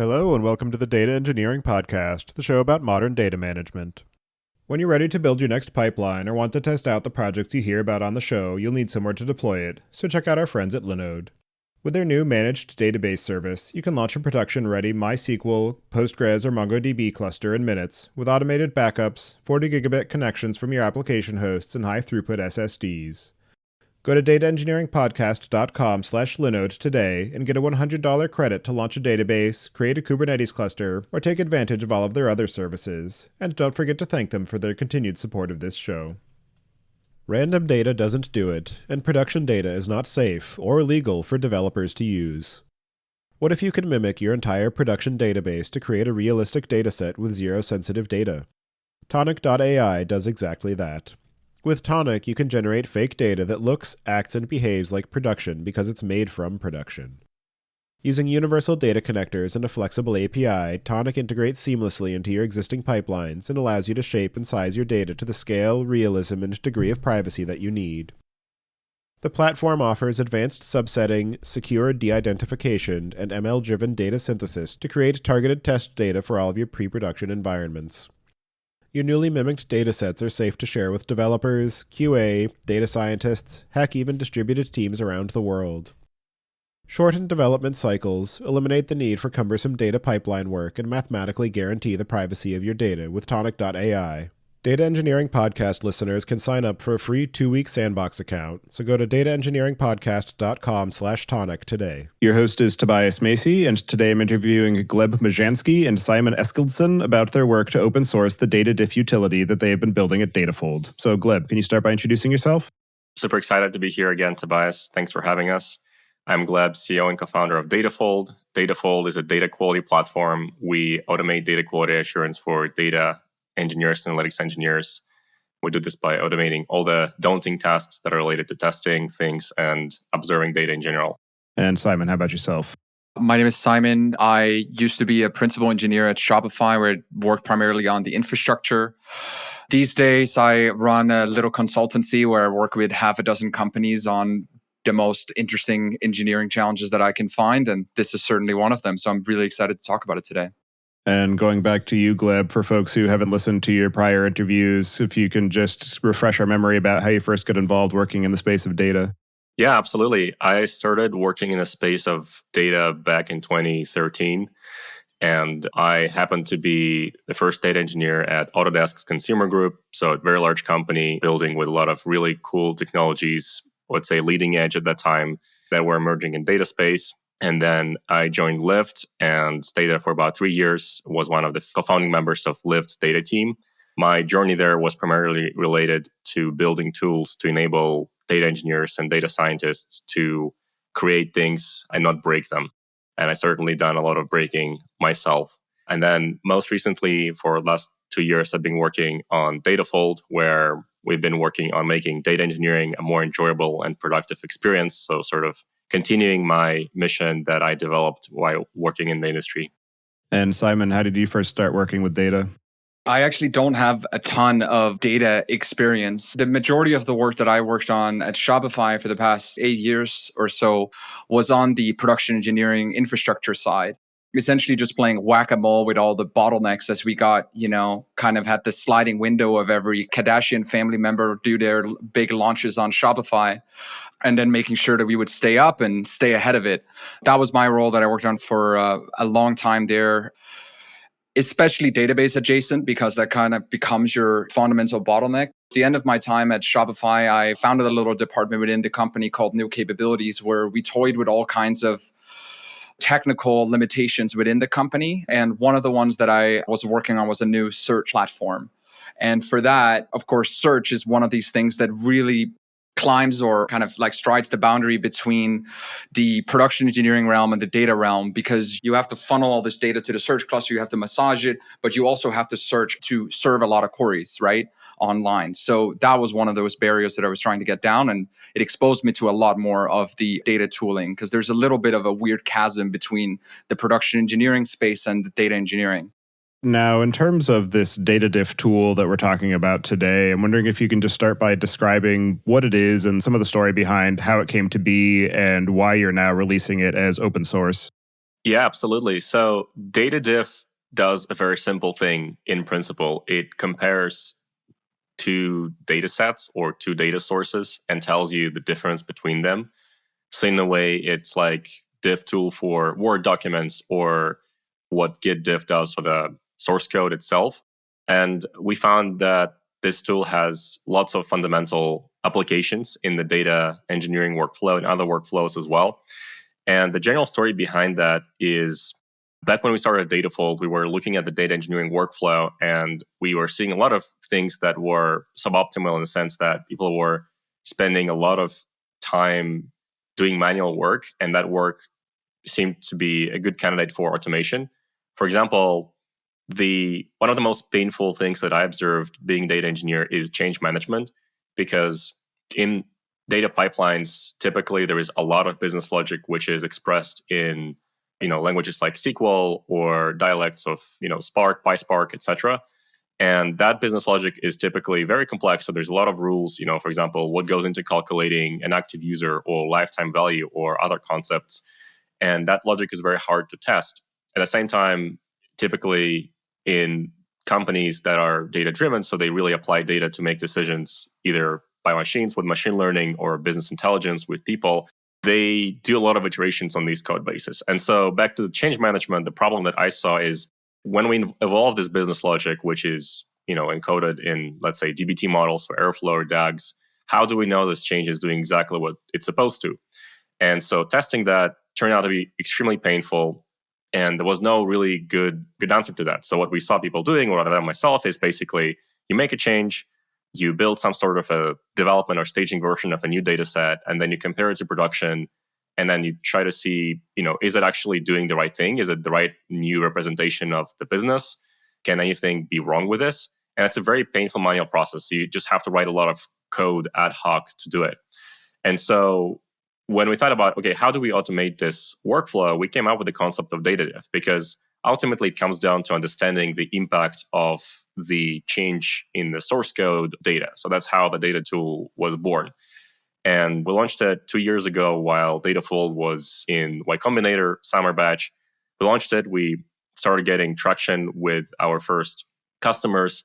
Hello and welcome to the Data Engineering Podcast, the show about modern data management. When you're ready to build your next pipeline or want to test out the projects you hear about on the show, you'll need somewhere to deploy it, so check out our friends at Linode. With their new managed database service, you can launch a production-ready MySQL, Postgres, or MongoDB cluster in minutes, with automated backups, 40 gigabit connections from your application hosts, and high-throughput SSDs. Go to dataengineeringpodcast.com/Linode today and get a $100 credit to launch a database, create a Kubernetes cluster, or take advantage of all of their other services. And don't forget to thank them for their continued support of this show. Random data doesn't do it, and production data is not safe or legal for developers to use. What if you could mimic your entire production database to create a realistic dataset with zero sensitive data? Tonic.ai does exactly that. With Tonic, you can generate fake data that looks, acts, and behaves like production because it's made from production. Using universal data connectors and a flexible API, Tonic integrates seamlessly into your existing pipelines and allows you to shape and size your data to the scale, realism, and degree of privacy that you need. The platform offers advanced subsetting, secure de-identification, and ML-driven data synthesis to create targeted test data for all of your pre-production environments. Your newly mimicked datasets are safe to share with developers, QA, data scientists, heck, even distributed teams around the world. Shorten development cycles, eliminate the need for cumbersome data pipeline work, and mathematically guarantee the privacy of your data with Tonic.ai. Data Engineering Podcast listeners can sign up for a free 2-week sandbox account, so go to dataengineeringpodcast.com/Tonic today. Your host is Tobias Macey, and today I'm interviewing Gleb Mezhanskiy and Simon Eskildsen about their work to open source the data-diff utility that they have been building at Datafold. So Gleb, can you start by introducing yourself? Super excited to be here again, Tobias. Thanks for having us. I'm Gleb, CEO and co-founder of Datafold. Datafold is a data quality platform. We automate data quality assurance for data engineers and analytics engineers. We do this by automating all the daunting tasks that are related to testing things and observing data in general. And Simon, how about yourself? My name is Simon. I used to be a principal engineer at Shopify, where I worked primarily on the infrastructure. These days, I run a little consultancy where I work with half a dozen companies on the most interesting engineering challenges that I can find, and this is certainly one of them. So I'm really excited to talk about it today. And going back to you, Gleb, for folks who haven't listened to your prior interviews, if you can just refresh our memory about how you first got involved working in the space of data. Yeah, absolutely. I started working in the space of data back in 2013, and I happened to be the first data engineer at Autodesk's consumer group, so a very large company building with a lot of really cool technologies, let's say leading edge at that time, that were emerging in data space. And then I joined Lyft and stayed there for about 3 years, was one of the co-founding members of Lyft's data team. My journey there was primarily related to building tools to enable data engineers and data scientists to create things and not break them. And I certainly done a lot of breaking myself. And then most recently, for the last 2 years, I've been working on Datafold, where we've been working on making data engineering a more enjoyable and productive experience. So sort of continuing my mission that I developed while working in the industry. And Simon, how did you first start working with data? I actually don't have a ton of data experience. The majority of the work that I worked on at Shopify for the past 8 years or so was on the production engineering infrastructure side. Essentially just playing whack-a-mole with all the bottlenecks as we got, kind of had the sliding window of every Kardashian family member do their big launches on Shopify, and then making sure that we would stay up and stay ahead of it. That was my role that I worked on for a long time there, especially database adjacent, because that kind of becomes your fundamental bottleneck. At the end of my time at Shopify, I founded a little department within the company called New Capabilities, where we toyed with all kinds of technical limitations within the company. And one of the ones that I was working on was a new search platform. And for that, of course, search is one of these things that really climbs or kind of like strides the boundary between the production engineering realm and the data realm, because you have to funnel all this data to the search cluster, you have to massage it, but you also have to search to serve a lot of queries, right, online. So that was one of those barriers that I was trying to get down, and it exposed me to a lot more of the data tooling, because there's a little bit of a weird chasm between the production engineering space and the data engineering. Now, in terms of this data-diff tool that we're talking about today, I'm wondering if you can just start by describing what it is and some of the story behind how it came to be and why you're now releasing it as open source. Yeah, absolutely. So data-diff does a very simple thing in principle. It compares two data sets or two data sources and tells you the difference between them. So in a way, it's like diff tool for Word documents or what Git diff does for the source code itself. And we found that this tool has lots of fundamental applications in the data engineering workflow and other workflows as well. And the general story behind that is back when we started at Datafold, we were looking at the data engineering workflow and we were seeing a lot of things that were suboptimal in the sense that people were spending a lot of time doing manual work, and that work seemed to be a good candidate for automation. For example, one of the most painful things that I observed being a data engineer is change management, because in data pipelines, typically there is a lot of business logic which is expressed in languages like SQL or dialects of Spark, PySpark, etc. And that business logic is typically very complex. So there's a lot of rules, for example, what goes into calculating an active user or lifetime value or other concepts. And that logic is very hard to test. At the same time, typically in companies that are data driven, so they really apply data to make decisions either by machines with machine learning or business intelligence with people, they do a lot of iterations on these code bases. And so back to the change management, the problem that I saw is when we evolve this business logic, which is encoded in, let's say, dbt models or Airflow or DAGs, how do we know this change is doing exactly what it's supposed to? And so testing that turned out to be extremely painful, and there was no really good answer to that. So what we saw people doing, or what I've done myself, is basically you make a change, you build some sort of a development or staging version of a new data set, and then you compare it to production, and then you try to see, is it actually doing the right thing? Is it the right new representation of the business? Can anything be wrong with this? And it's a very painful manual process. You just have to write a lot of code ad hoc to do it. And so when we thought about, okay, how do we automate this workflow, we came up with the concept of data-diff, because ultimately it comes down to understanding the impact of the change in the source code data. So that's how the data tool was born. And we launched it 2 years ago while Datafold was in Y Combinator summer batch. We launched it. We started getting traction with our first customers.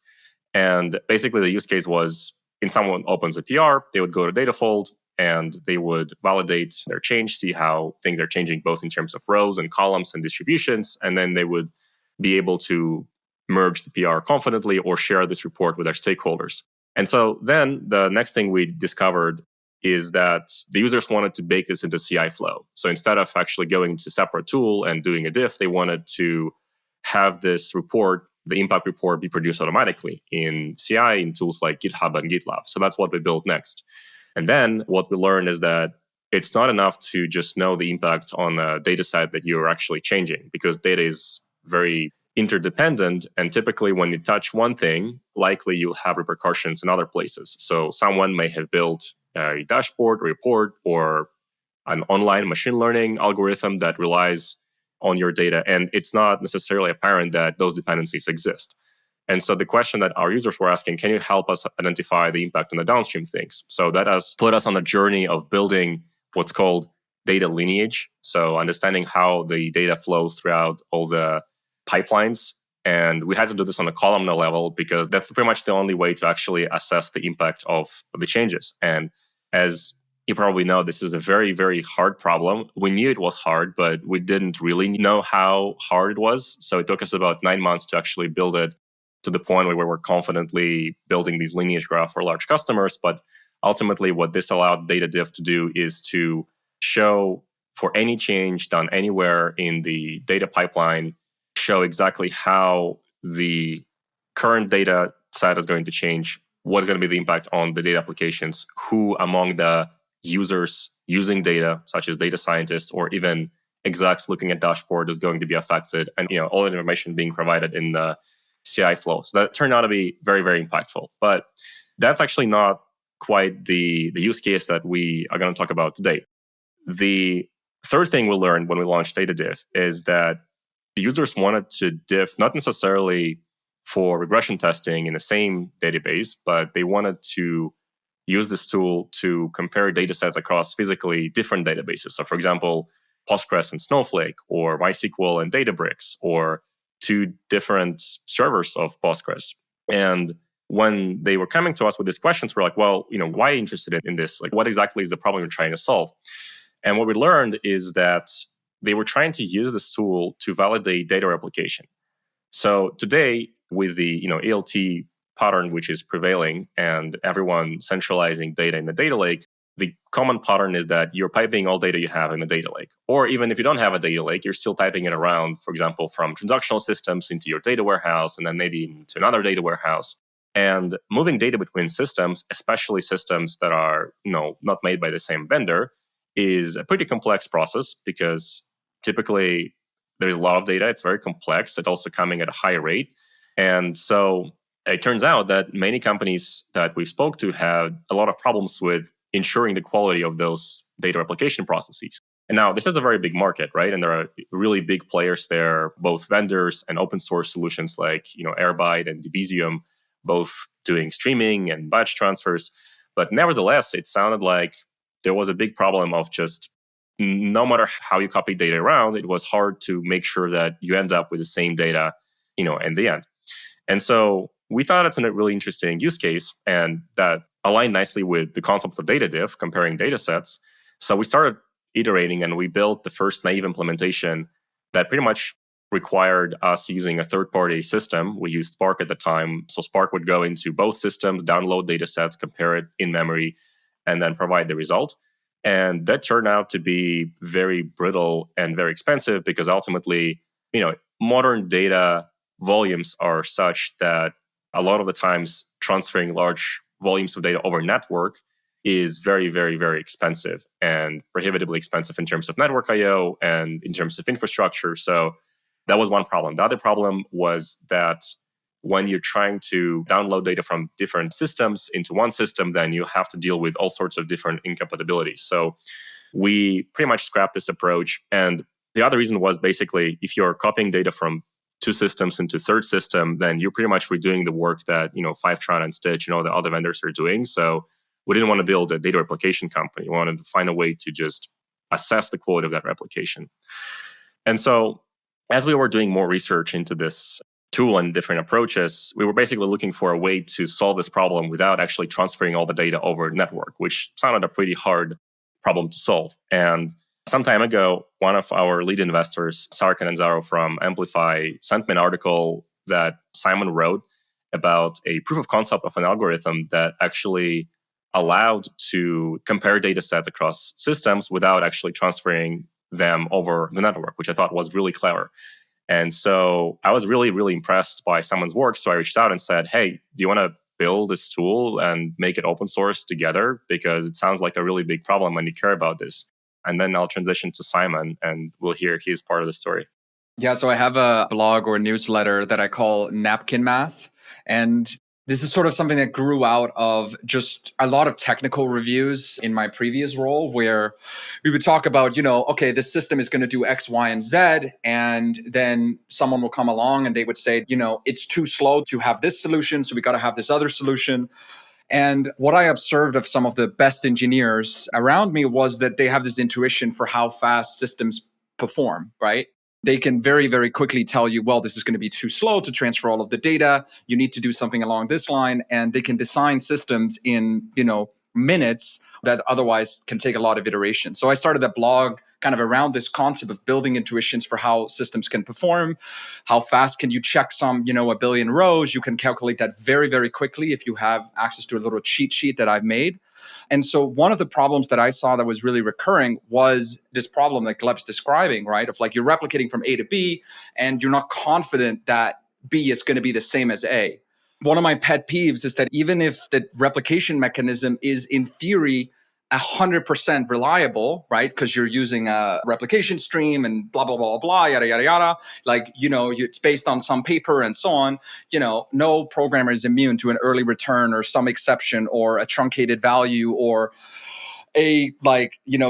And basically the use case was, if someone opens a PR, they would go to Datafold and they would validate their change, see how things are changing both in terms of rows and columns and distributions. And then they would be able to merge the PR confidently or share this report with their stakeholders. And so then the next thing we discovered is that the users wanted to bake this into CI flow. So instead of actually going to a separate tool and doing a diff, they wanted to have this report, the impact report, be produced automatically in CI in tools like GitHub and GitLab. So that's what we built next. And then what we learned is that it's not enough to just know the impact on a data set that you're actually changing, because data is very interdependent. And typically when you touch one thing, likely you'll have repercussions in other places. So someone may have built a dashboard, report, or an online machine learning algorithm that relies on your data, and it's not necessarily apparent that those dependencies exist. And so the question that our users were asking, can you help us identify the impact on the downstream things? So that has put us on a journey of building what's called data lineage. So understanding how the data flows throughout all the pipelines. And we had to do this on a columnar level because that's pretty much the only way to actually assess the impact of the changes. And as you probably know, this is a very, very hard problem. We knew it was hard, but we didn't really know how hard it was. So it took us about 9 months to actually build it to the point where we were confidently building these lineage graph for large customers. But ultimately, what this allowed data-diff to do is to show for any change done anywhere in the data pipeline, show exactly how the current data set is going to change, what is going to be the impact on the data applications, who among the users using data, such as data scientists or even execs looking at dashboard, is going to be affected, and all the information being provided in the CI flow. So that turned out to be very, very impactful. But that's actually not quite the use case that we are going to talk about today. The third thing we learned when we launched data-diff is that the users wanted to diff not necessarily for regression testing in the same database, but they wanted to use this tool to compare data sets across physically different databases. So for example, Postgres and Snowflake, or MySQL and Databricks, or two different servers of Postgres. And when they were coming to us with these questions, we're like, well, why are you interested in this? Like, what exactly is the problem you're trying to solve? And what we learned is that they were trying to use this tool to validate data replication. So today, with the ELT pattern which is prevailing and everyone centralizing data in the data lake, the common pattern is that you're piping all data you have in the data lake. Or even if you don't have a data lake, you're still piping it around, for example, from transactional systems into your data warehouse and then maybe into another data warehouse. And moving data between systems, especially systems that are not made by the same vendor, is a pretty complex process because typically there's a lot of data. It's very complex. It's also coming at a high rate. And so it turns out that many companies that we spoke to had a lot of problems with ensuring the quality of those data replication processes. And now this is a very big market, right? And there are really big players there, both vendors and open source solutions like Airbyte and Debezium, both doing streaming and batch transfers. But nevertheless, it sounded like there was a big problem of just no matter how you copy data around, it was hard to make sure that you end up with the same data, in the end. And so we thought it's a really interesting use case, and that aligned nicely with the concept of data-diff, comparing data sets. So we started iterating, and we built the first naive implementation that pretty much required us using a third-party system. We used Spark at the time. So Spark would go into both systems, download data sets, compare it in memory, and then provide the result. And that turned out to be very brittle and very expensive because ultimately, modern data volumes are such that a lot of the times transferring large volumes of data over network is very, very, very expensive and prohibitively expensive in terms of network I/O and in terms of infrastructure. So that was one problem. The other problem was that when you're trying to download data from different systems into one system, then you have to deal with all sorts of different incompatibilities. So we pretty much scrapped this approach. And the other reason was basically if you're copying data from two systems into third system, then you're pretty much redoing the work that, Fivetran and Stitch and all the other vendors are doing. So we didn't want to build a data replication company. We wanted to find a way to just assess the quality of that replication. And so as we were doing more research into this tool and different approaches, we were basically looking for a way to solve this problem without actually transferring all the data over the network, which sounded a pretty hard problem to solve. And some time ago, one of our lead investors, Sarah Cananzaro from Amplify, sent me an article that Simon wrote about a proof of concept of an algorithm that actually allowed to compare data sets across systems without actually transferring them over the network, which I thought was really clever. And so I was really, really impressed by Simon's work. So I reached out and said, hey, do you want to build this tool and make it open source together? Because it sounds like a really big problem and you care about this. And then I'll transition to Simon and we'll hear his part of the story. Yeah, so I have a blog or newsletter that I call Napkin Math. And this is sort of something that grew out of just a lot of technical reviews in my previous role where we would talk about, okay, this system is going to do X, Y, and Z. And then someone will come along and they would say, it's too slow to have this solution. So we got to have this other solution. And what I observed of some of the best engineers around me was that they have this intuition for how fast systems perform, right? They can very, very quickly tell you, well, this is going to be too slow to transfer all of the data. You need to do something along this line. And they can design systems in, minutes that otherwise can take a lot of iteration. So I started a blog kind of around this concept of building intuitions for how systems can perform. How fast can you check some, a billion rows? You can calculate that very, very quickly if you have access to a little cheat sheet that I've made. And so one of the problems that I saw that was really recurring was this problem that Gleb's describing, right? Of like you're replicating from A to B and you're not confident that B is going to be the same as A. One of my pet peeves is that even if the replication mechanism is in theory 100% reliable, right? Because you're using a replication stream and blah, blah, blah, blah, yada, yada, yada. Like, it's based on some paper and so on. No programmer is immune to an early return or some exception or a truncated value or a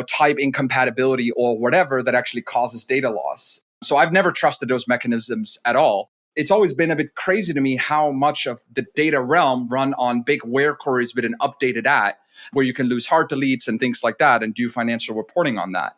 type incompatibility or whatever that actually causes data loss. So I've never trusted those mechanisms at all. It's always been a bit crazy to me how much of the data realm run on big where queries with an updated at, where you can lose hard deletes and things like that and do financial reporting on that.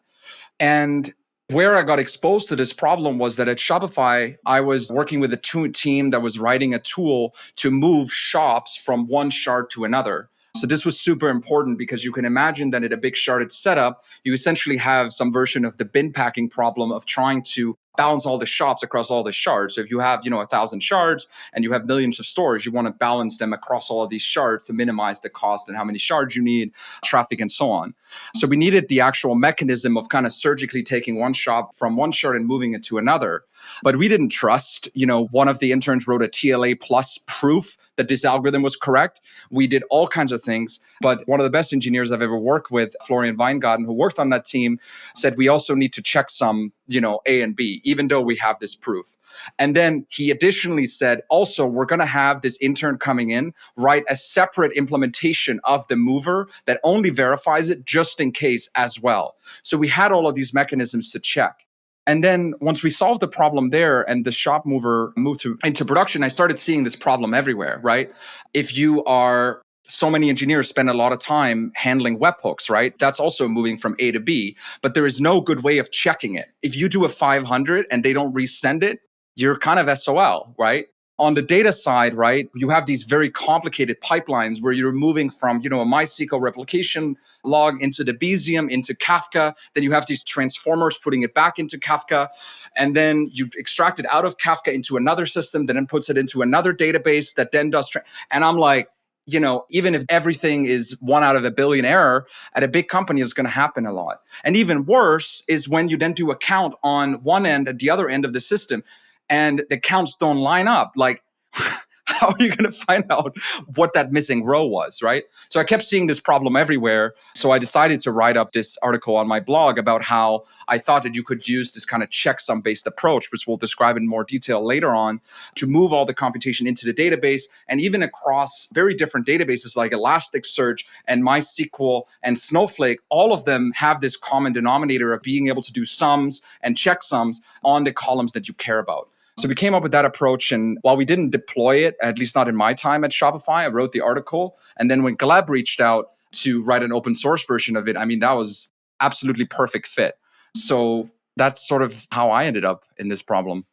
And Where I got exposed to this problem was that at Shopify, I was working with a team that was writing a tool to move shops from one shard to another. So this was super important because you can imagine that in a big sharded setup, you essentially have some version of the bin packing problem of trying to balance all the shops across all the shards. So if you have, 1,000 shards and you have millions of stores, you want to balance them across all of these shards to minimize the cost and how many shards you need, traffic, and so on. So we needed the actual mechanism of kind of surgically taking one shop from one shard and moving it to another. But we didn't trust, one of the interns wrote a TLA plus proof that this algorithm was correct. We did all kinds of things. But one of the best engineers I've ever worked with, Florian Weingarten, who worked on that team, said we also need to check some, A and B, even though we have this proof. And then he additionally said, also, we're going to have this intern coming in, write a separate implementation of the mover that only verifies it just in case as well. So we had all of these mechanisms to check. And then once we solved the problem there and the shop mover moved into production, I started seeing this problem everywhere, right? If you are so many engineers spend a lot of time handling webhooks, right? That's also moving from A to B, but there is no good way of checking it. If you do a 500 and they don't resend it, you're kind of SOL, right? On the data side, right, you have these very complicated pipelines where you're moving from, a MySQL replication log into the Bezium, into Kafka. Then you have these transformers putting it back into Kafka. And then you extract it out of Kafka into another system, that then puts it into another database that then does. And I'm like, even if everything is 1 out of a billion error, at a big company, it's going to happen a lot. And even worse is when you then do a count on one end at the other end of the system, and the counts don't line up. Like, how are you going to find out what that missing row was, right? So I kept seeing this problem everywhere. So I decided to write up this article on my blog about how I thought that you could use this kind of checksum-based approach, which we'll describe in more detail later on, to move all the computation into the database, and even across very different databases like Elasticsearch and MySQL and Snowflake. All of them have this common denominator of being able to do sums and checksums on the columns that you care about. So we came up with that approach, and while we didn't deploy it, at least not in my time at Shopify, I wrote the article. And then when Gleb reached out to write an open source version of it, that was absolutely perfect fit. So that's sort of how I ended up in this problem.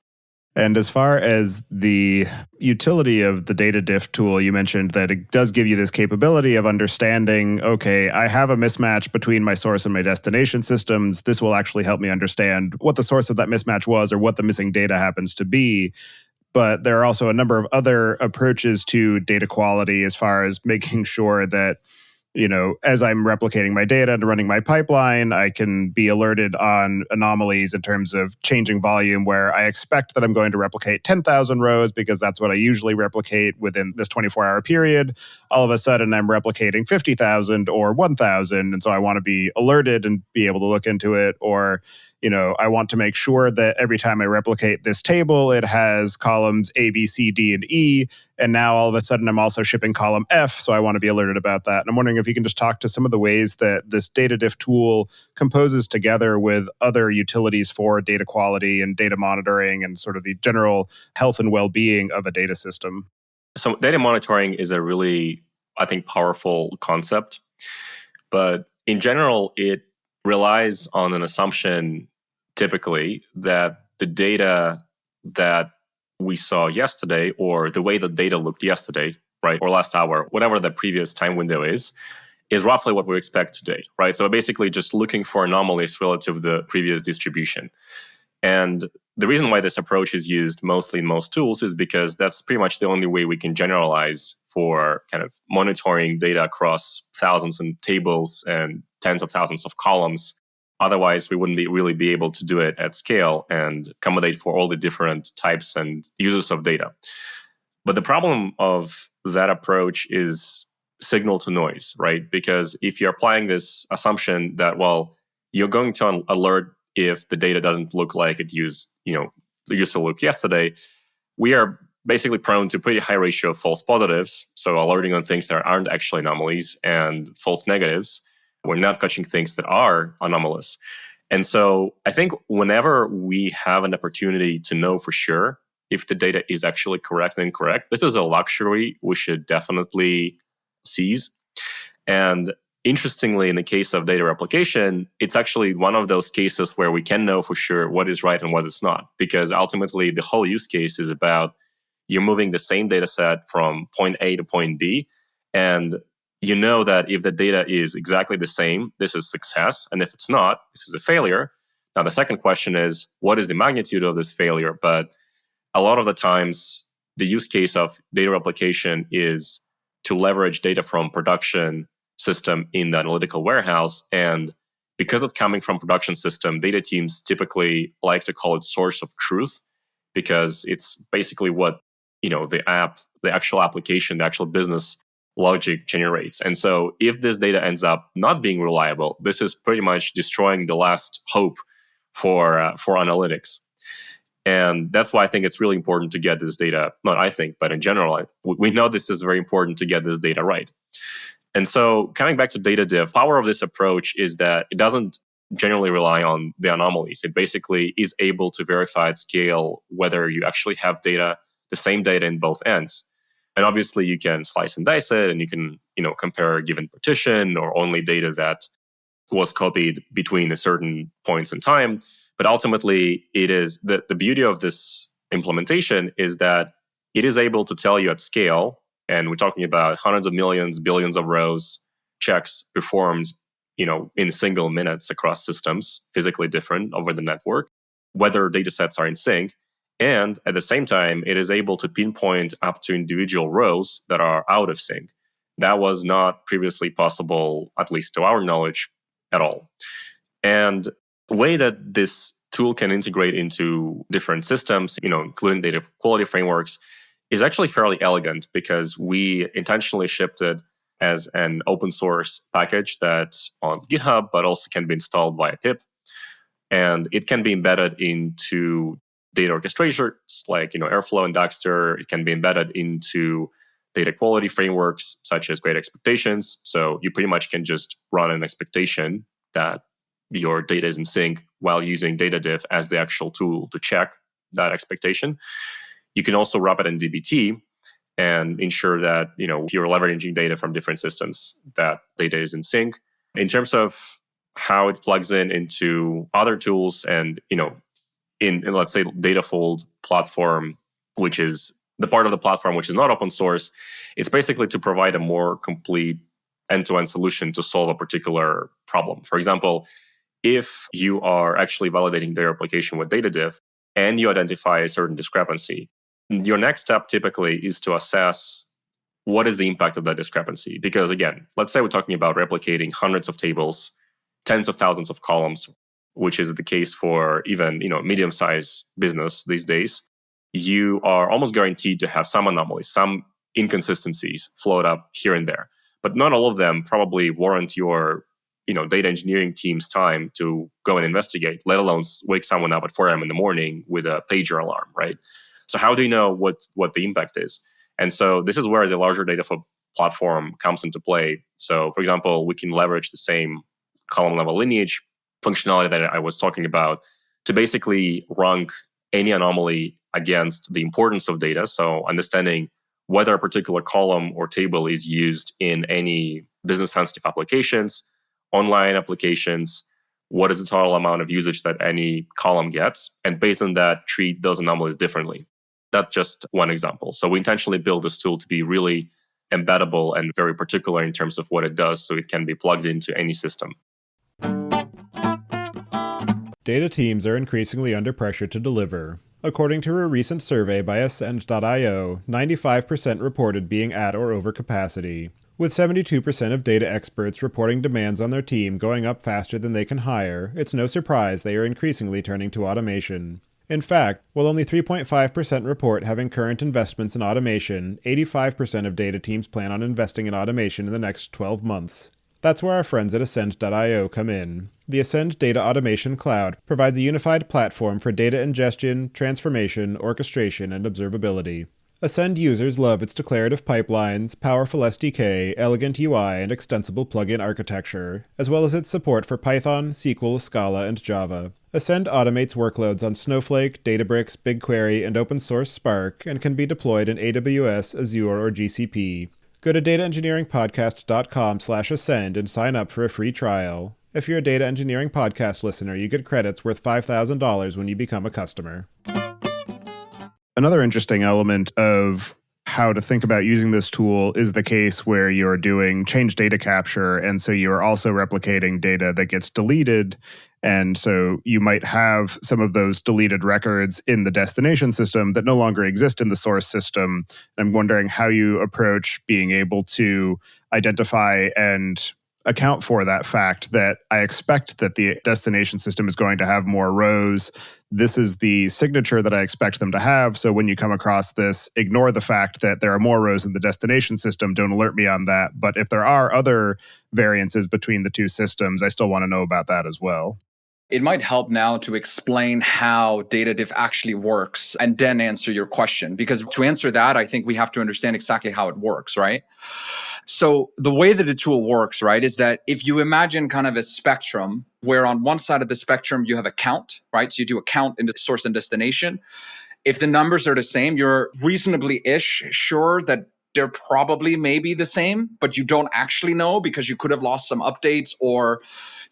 And as far as the utility of the data-diff tool, you mentioned that it does give you this capability of understanding, okay, I have a mismatch between my source and my destination systems. This will actually help me understand what the source of that mismatch was or what the missing data happens to be. But there are also a number of other approaches to data quality as far as making sure that, as I'm replicating my data and running my pipeline, I can be alerted on anomalies in terms of changing volume where I expect that I'm going to replicate 10,000 rows because that's what I usually replicate within this 24-hour period. All of a sudden, I'm replicating 50,000 or 1,000. And so I want to be alerted and be able to look into it. Or, I want to make sure that every time I replicate this table, it has columns A, B, C, D, and E. And now all of a sudden, I'm also shipping column F. So I want to be alerted about that. And I'm wondering if you can just talk to some of the ways that this data-diff tool composes together with other utilities for data quality and data monitoring and sort of the general health and well-being of a data system. So data monitoring is a really, I think, powerful concept. But in general, it relies on an assumption, typically, that the data that we saw yesterday, or the way the data looked yesterday, right, or last hour, whatever the previous time window is roughly what we expect today, right? So basically just looking for anomalies relative to the previous distribution. And the reason why this approach is used mostly in most tools is because that's pretty much the only way we can generalize for kind of monitoring data across thousands of tables and tens of thousands of columns. Otherwise, we wouldn't really be able to do it at scale and accommodate for all the different types and uses of data. But the problem of that approach is signal to noise, right? Because if you're applying this assumption that, well, you're going to alert if the data doesn't look like it used to look yesterday, we are basically prone to pretty high ratio of false positives. So alerting on things that aren't actually anomalies and false negatives. We're not catching things that are anomalous. And so I think whenever we have an opportunity to know for sure if the data is actually correct and incorrect, this is a luxury we should definitely seize. And interestingly, in the case of data replication, it's actually one of those cases where we can know for sure what is right and what is not, because ultimately the whole use case is about you're moving the same data set from point A to point B, and you know that if the data is exactly the same, this is success, and if it's not, this is a failure. Now, the second question is, what is the magnitude of this failure? But a lot of the times, the use case of data replication is to leverage data from production system in the analytical warehouse. And because it's coming from production system, data teams typically like to call it source of truth, because it's basically what the actual application, the actual business logic generates. And so if this data ends up not being reliable, this is pretty much destroying the last hope for analytics. And that's why I think it's really important to get this data, not I think, but in general, we know this is very important to get this data right. And so coming back to data-diff, power of this approach is that it doesn't generally rely on the anomalies. It basically is able to verify at scale whether you actually have data, the same data in both ends. And obviously you can slice and dice it, and you can compare a given partition or only data that was copied between a certain points in time. But ultimately, it is the beauty of this implementation is that it is able to tell you at scale, and we're talking about hundreds of millions, billions of rows, checks performed, in single minutes across systems, physically different over the network, whether data sets are in sync. And at the same time, it is able to pinpoint up to individual rows that are out of sync. That was not previously possible, at least to our knowledge, at all. And the way that this tool can integrate into different systems, including data quality frameworks, is actually fairly elegant, because we intentionally shipped it as an open source package that's on GitHub, but also can be installed via pip. And it can be embedded into data orchestrators like Airflow and Dagster. It can be embedded into data quality frameworks such as Great Expectations. So you pretty much can just run an expectation that your data is in sync while using data-diff as the actual tool to check that expectation. You can also wrap it in dbt and ensure that if you're leveraging data from different systems, that data is in sync. In terms of how it plugs into other tools, and in let's say Datafold platform, which is the part of the platform which is not open source, it's basically to provide a more complete end-to-end solution to solve a particular problem. For example, if you are actually validating their application with data-diff and you identify a certain discrepancy, your next step typically is to assess what is the impact of that discrepancy. Because again, let's say we're talking about replicating hundreds of tables, tens of thousands of columns, which is the case for even medium-sized business these days. You are almost guaranteed to have some anomalies, some inconsistencies float up here and there. But not all of them probably warrant your data engineering team's time to go and investigate, let alone wake someone up at 4 a.m. in the morning with a pager alarm, right? So how do you know what the impact is? And so this is where the larger Datafold platform comes into play. So for example, we can leverage the same column level lineage functionality that I was talking about to basically rank any anomaly against the importance of data. So understanding whether a particular column or table is used in any business sensitive applications, online applications, what is the total amount of usage that any column gets, and based on that, treat those anomalies differently. That's just one example. So we intentionally built this tool to be really embeddable and very particular in terms of what it does, so it can be plugged into any system. Data teams are increasingly under pressure to deliver. According to a recent survey by Ascend.io, 95% reported being at or over capacity, with 72% of data experts reporting demands on their team going up faster than they can hire. It's no surprise they are increasingly turning to automation. In fact, while only 3.5% report having current investments in automation, 85% of data teams plan on investing in automation in the next 12 months. That's where our friends at Ascend.io come in. The Ascend Data Automation Cloud provides a unified platform for data ingestion, transformation, orchestration, and observability. Ascend users love its declarative pipelines, powerful SDK, elegant UI, and extensible plugin architecture, as well as its support for Python, SQL, Scala, and Java. Ascend automates workloads on Snowflake, Databricks, BigQuery, and open source Spark, and can be deployed in AWS, Azure, or GCP. Go to dataengineeringpodcast.com/ascend and sign up for a free trial. If you're a Data Engineering Podcast listener, you get credits worth $5,000 when you become a customer. Another interesting element of how to think about using this tool is the case where you're doing change data capture, and so you're also replicating data that gets deleted. And so you might have some of those deleted records in the destination system that no longer exist in the source system. I'm wondering how you approach being able to identify and account for that fact that I expect that the destination system is going to have more rows. This is the signature that I expect them to have. So when you come across this, ignore the fact that there are more rows in the destination system. Don't alert me on that. But if there are other variances between the two systems, I still want to know about that as well. It might help now to explain how data-diff actually works and then answer your question. Because to answer that, I think we have to understand exactly how it works, right? So the way that the tool works, right, is that if you imagine kind of a spectrum where on one side of the spectrum you have a count, right? So you do a count into source and destination. If the numbers are the same, you're reasonably-ish sure that they're probably maybe the same, but you don't actually know because you could have lost some updates, or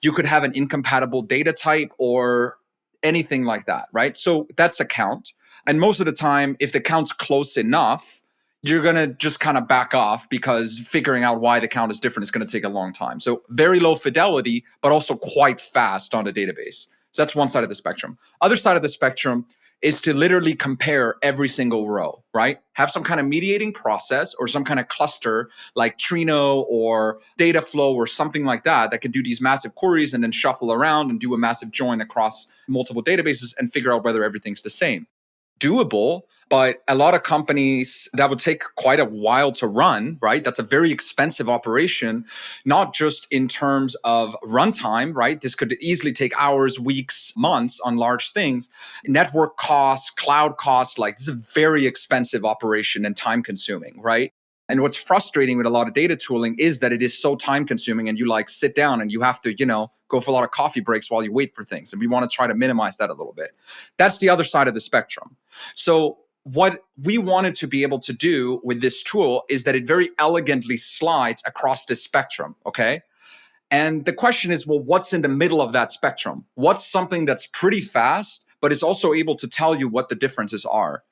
you could have an incompatible data type or anything like that, right? So that's a count. And most of the time, if the count's close enough, you're going to just kind of back off because figuring out why the count is different is going to take a long time. So very low fidelity, but also quite fast on the database. So that's one side of the spectrum. Other side of the spectrum is to literally compare every single row, right? Have some kind of mediating process or some kind of cluster like Trino or Dataflow or something like that can do these massive queries and then shuffle around and do a massive join across multiple databases and figure out whether everything's the same. Doable, but a lot of companies, that would take quite a while to run, right? That's a very expensive operation, not just in terms of runtime, right? This could easily take hours, weeks, months on large things. Network costs, cloud costs, like this is a very expensive operation and time consuming, right? And what's frustrating with a lot of data tooling is that it is so time consuming and you like sit down and you have to, go for a lot of coffee breaks while you wait for things. And we want to try to minimize that a little bit. That's the other side of the spectrum. So what we wanted to be able to do with this tool is that it very elegantly slides across this spectrum, okay? And the question is, well, what's in the middle of that spectrum? What's something that's pretty fast, but is also able to tell you what the differences are?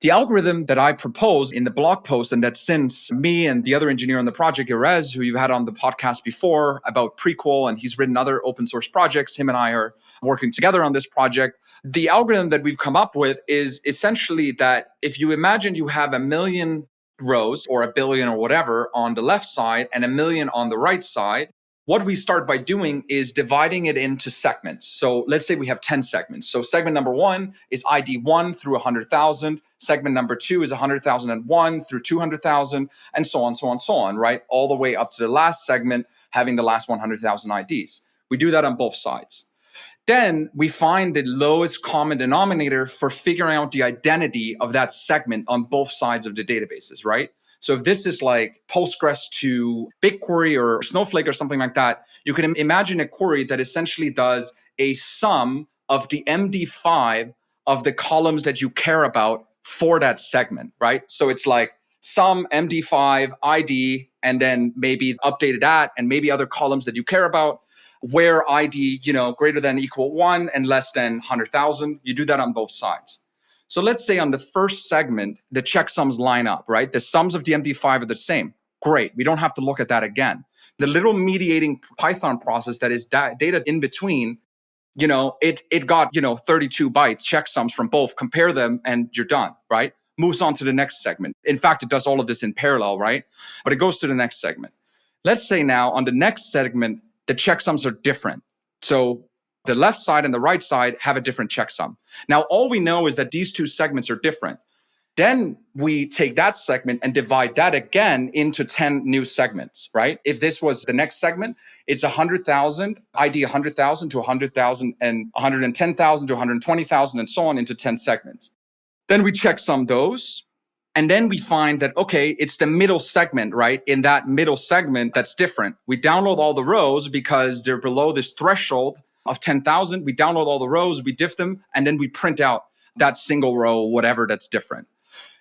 The algorithm that I propose in the blog post, and that since me and the other engineer on the project, Erez, who you've had on the podcast before about Prequel, and he's written other open source projects, him and I are working together on this project. The algorithm that we've come up with is essentially that if you imagine you have 1 million rows or 1 billion or whatever on the left side and 1 million on the right side, what we start by doing is dividing it into segments. So let's say we have 10 segments. So segment number 1 is ID 1 through 100,000. Segment number 2 is 100,001 through 200,000, and so on, so on, so on, right? All the way up to the last segment having the last 100,000 IDs. We do that on both sides. Then we find the lowest common denominator for figuring out the identity of that segment on both sides of the databases, right? So if this is like Postgres to BigQuery or Snowflake or something like that, you can imagine a query that essentially does a sum of the MD5 of the columns that you care about for that segment, right? So it's like sum MD5 ID and then maybe updated at and maybe other columns that you care about where ID, greater than or equal 1 and less than 100,000. You do that on both sides. So let's say on the first segment, the checksums line up, right? The sums of the MD5 are the same. Great. We don't have to look at that again. The little mediating Python process that is data in between, it got, 32 bytes checksums from both, compare them, and you're done, right? Moves on to the next segment. In fact, it does all of this in parallel, right? But it goes to the next segment. Let's say now on the next segment, the checksums are different. So the left side and the right side have a different checksum. Now, all we know is that these two segments are different. Then we take that segment and divide that again into 10 new segments, right? If this was the next segment, it's 100,000, ID 100,000 to 100,000 and 110,000 to 120,000 and so on into 10 segments. Then we checksum those. And then we find that, okay, it's the middle segment, right? In that middle segment, that's different. We download all the rows because they're below this threshold of 10,000. We download all the rows, we diff them, and then we print out that single row, whatever that's different.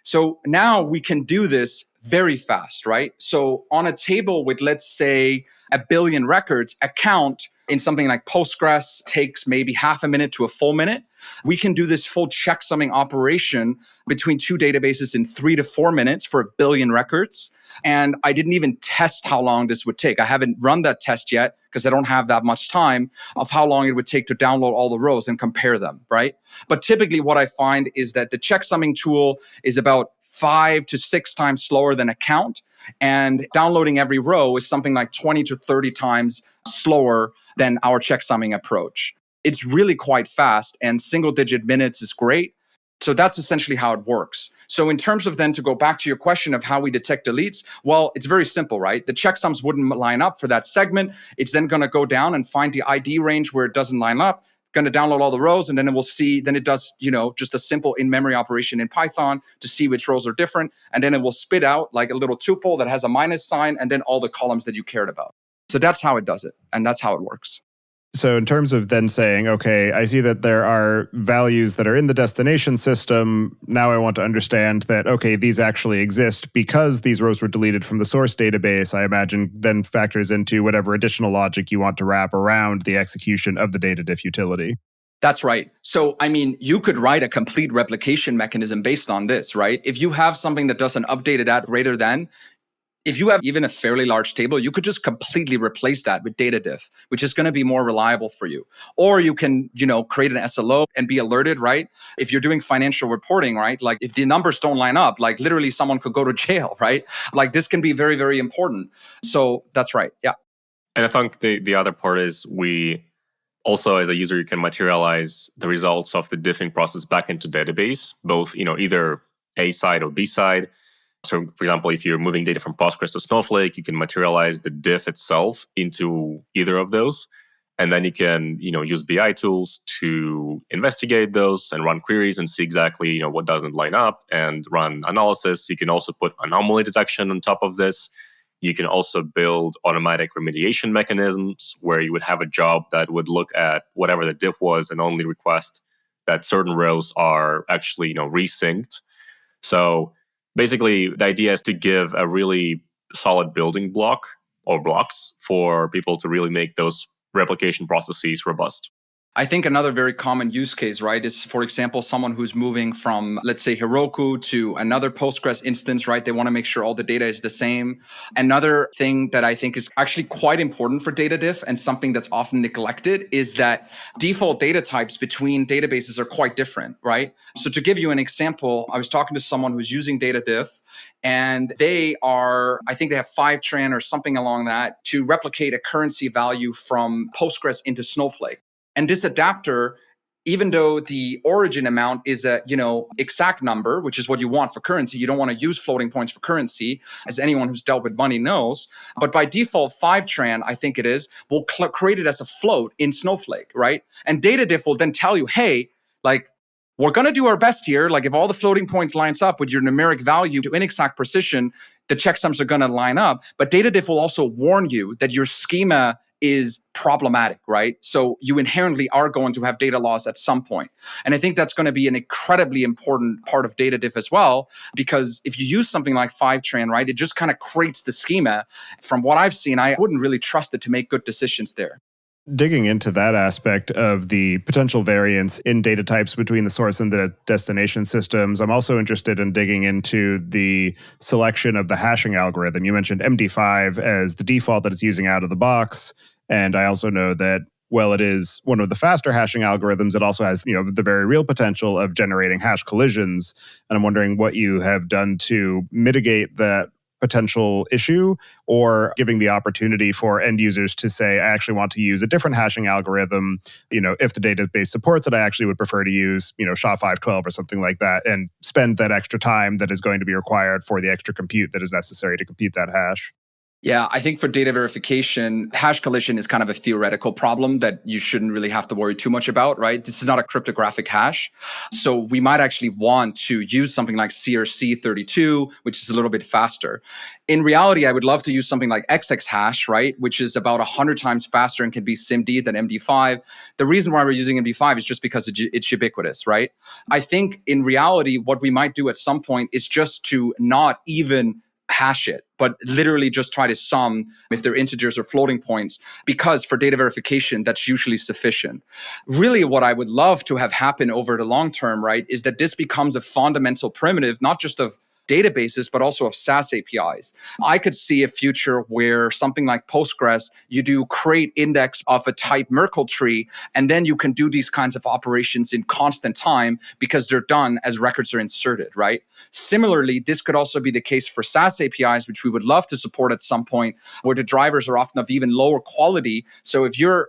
So now we can do this very fast, right? So on a table with, let's say, 1 billion records, a count in something like Postgres takes maybe half a minute to a full minute. We can do this full checksumming operation between two databases in 3 to 4 minutes for 1 billion records. And I didn't even test how long this would take. I haven't run that test yet because I don't have that much time of how long it would take to download all the rows and compare them, right? But typically what I find is that the checksumming tool is about 5 to 6 times slower than a count. And downloading every row is something like 20 to 30 times slower than our checksumming approach. It's really quite fast, and single digit minutes is great. So that's essentially how it works. So in terms of then to go back to your question of how we detect deletes, well, it's very simple, right? The checksums wouldn't line up for that segment. It's then going to go down and find the ID range where it doesn't line up, going to download all the rows, and then it will see, then it does, just a simple in-memory operation in Python to see which rows are different. And then it will spit out like a little tuple that has a minus sign and then all the columns that you cared about. So that's how it does it. And that's how it works. So in terms of then saying, okay, I see that there are values that are in the destination system. Now I want to understand that, okay, these actually exist because these rows were deleted from the source database. I imagine then factors into whatever additional logic you want to wrap around the execution of the data-diff utility. That's right. So, you could write a complete replication mechanism based on this, right? If you have something that does an updated at greater than, if you have even a fairly large table, you could just completely replace that with data-diff, which is going to be more reliable for you. Or you can, create an SLO and be alerted, right? If you're doing financial reporting, right? Like if the numbers don't line up, like literally someone could go to jail, right? Like this can be very, very important. So that's right. Yeah. And I think the other part is we also, as a user, you can materialize the results of the diffing process back into database, both, either A side or B side. So, for example, if you're moving data from Postgres to Snowflake, you can materialize the diff itself into either of those. And then you can, use BI tools to investigate those and run queries and see exactly, what doesn't line up and run analysis. You can also put anomaly detection on top of this. You can also build automatic remediation mechanisms where you would have a job that would look at whatever the diff was and only request that certain rows are actually, resynced. So basically, the idea is to give a really solid building block or blocks for people to really make those replication processes robust. I think another very common use case, right, is, for example, someone who's moving from, let's say, Heroku to another Postgres instance, right? They want to make sure all the data is the same. Another thing that I think is actually quite important for data-diff and something that's often neglected is that default data types between databases are quite different, right? So to give you an example, I was talking to someone who's using data-diff, and they are, I think they have Fivetran or something along that to replicate a currency value from Postgres into Snowflake. And this adapter, even though the origin amount is a, exact number, which is what you want for currency, you don't want to use floating points for currency, as anyone who's dealt with money knows. But by default, Fivetran, I think it is, will create it as a float in Snowflake, right? And data-diff will then tell you, hey, like, we're going to do our best here. Like if all the floating points lines up with your numeric value to inexact precision, the checksums are going to line up. But data-diff will also warn you that your schema is problematic, right? So you inherently are going to have data loss at some point. And I think that's going to be an incredibly important part of data-diff as well, because if you use something like Fivetran, right, it just kind of creates the schema. From what I've seen, I wouldn't really trust it to make good decisions there. Digging into that aspect of the potential variance in data types between the source and the destination systems, I'm also interested in digging into the selection of the hashing algorithm. You mentioned MD5 as the default that it's using out of the box. And I also know that, well, it is one of the faster hashing algorithms. It also has, the very real potential of generating hash collisions. And I'm wondering what you have done to mitigate that potential issue, or giving the opportunity for end users to say, I actually want to use a different hashing algorithm. If the database supports it, I actually would prefer to use, SHA-512 or something like that, and spend that extra time that is going to be required for the extra compute that is necessary to compute that hash. Yeah, I think for data verification, hash collision is kind of a theoretical problem that you shouldn't really have to worry too much about, right? This is not a cryptographic hash. So we might actually want to use something like CRC32, which is a little bit faster. In reality, I would love to use something like XX hash, right? Which is about 100 times faster and can be SIMD than MD5. The reason why we're using MD5 is just because it's ubiquitous, right? I think in reality, what we might do at some point is just to not even hash it, but literally just try to sum if they're integers or floating points, because for data verification, that's usually sufficient. Really, what I would love to have happen over the long term, right, is that this becomes a fundamental primitive, not just of databases, but also of SaaS APIs. I could see a future where something like Postgres, you do create index of a type Merkle tree, and then you can do these kinds of operations in constant time because they're done as records are inserted, right? Similarly, this could also be the case for SaaS APIs, which we would love to support at some point, where the drivers are often of even lower quality. So if you're,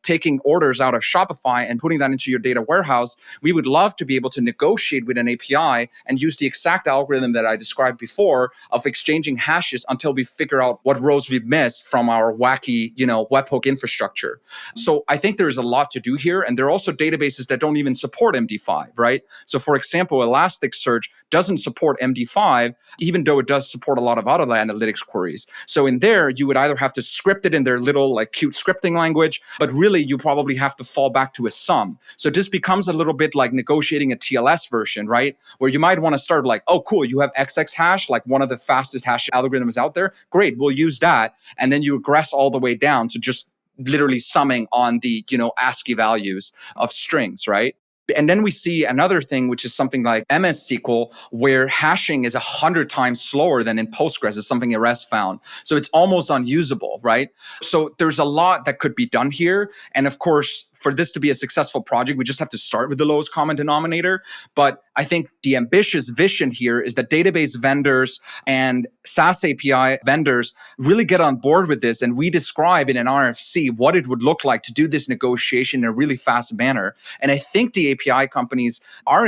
taking orders out of Shopify and putting that into your data warehouse, we would love to be able to negotiate with an API and use the exact algorithm that I described before of exchanging hashes until we figure out what rows we've missed from our wacky, webhook infrastructure. So I think there's a lot to do here. And there are also databases that don't even support MD5, right? So for example, Elasticsearch doesn't support MD5, even though it does support a lot of other analytics queries. So in there, you would either have to script it in their little like cute scripting language, but really you probably have to fall back to a sum. So this becomes a little bit like negotiating a TLS version, right? Where you might want to start like, oh, cool, you have XX hash, like one of the fastest hash algorithms out there. Great, we'll use that. And then you regress all the way down to just literally summing on the, ASCII values of strings, right? And then we see another thing, which is something like MS SQL, where hashing is 100 times slower than in Postgres, is something Eres found. So it's almost unusable, right? So there's a lot that could be done here. And of course, for this to be a successful project, we just have to start with the lowest common denominator. But I think the ambitious vision here is that database vendors and SaaS API vendors really get on board with this. And we describe in an RFC what it would look like to do this negotiation in a really fast manner. And I think the API companies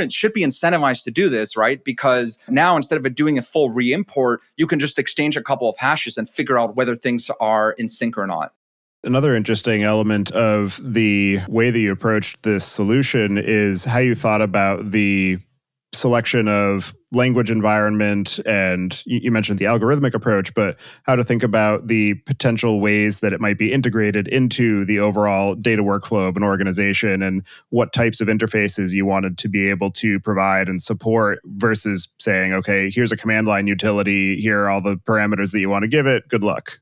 should be incentivized to do this, right? Because now instead of doing a full re-import, you can just exchange a couple of hashes and figure out whether things are in sync or not. Another interesting element of the way that you approached this solution is how you thought about the selection of language environment, and you mentioned the algorithmic approach, but how to think about the potential ways that it might be integrated into the overall data workflow of an organization, and what types of interfaces you wanted to be able to provide and support versus saying, okay, here's a command line utility, here are all the parameters that you want to give it, good luck.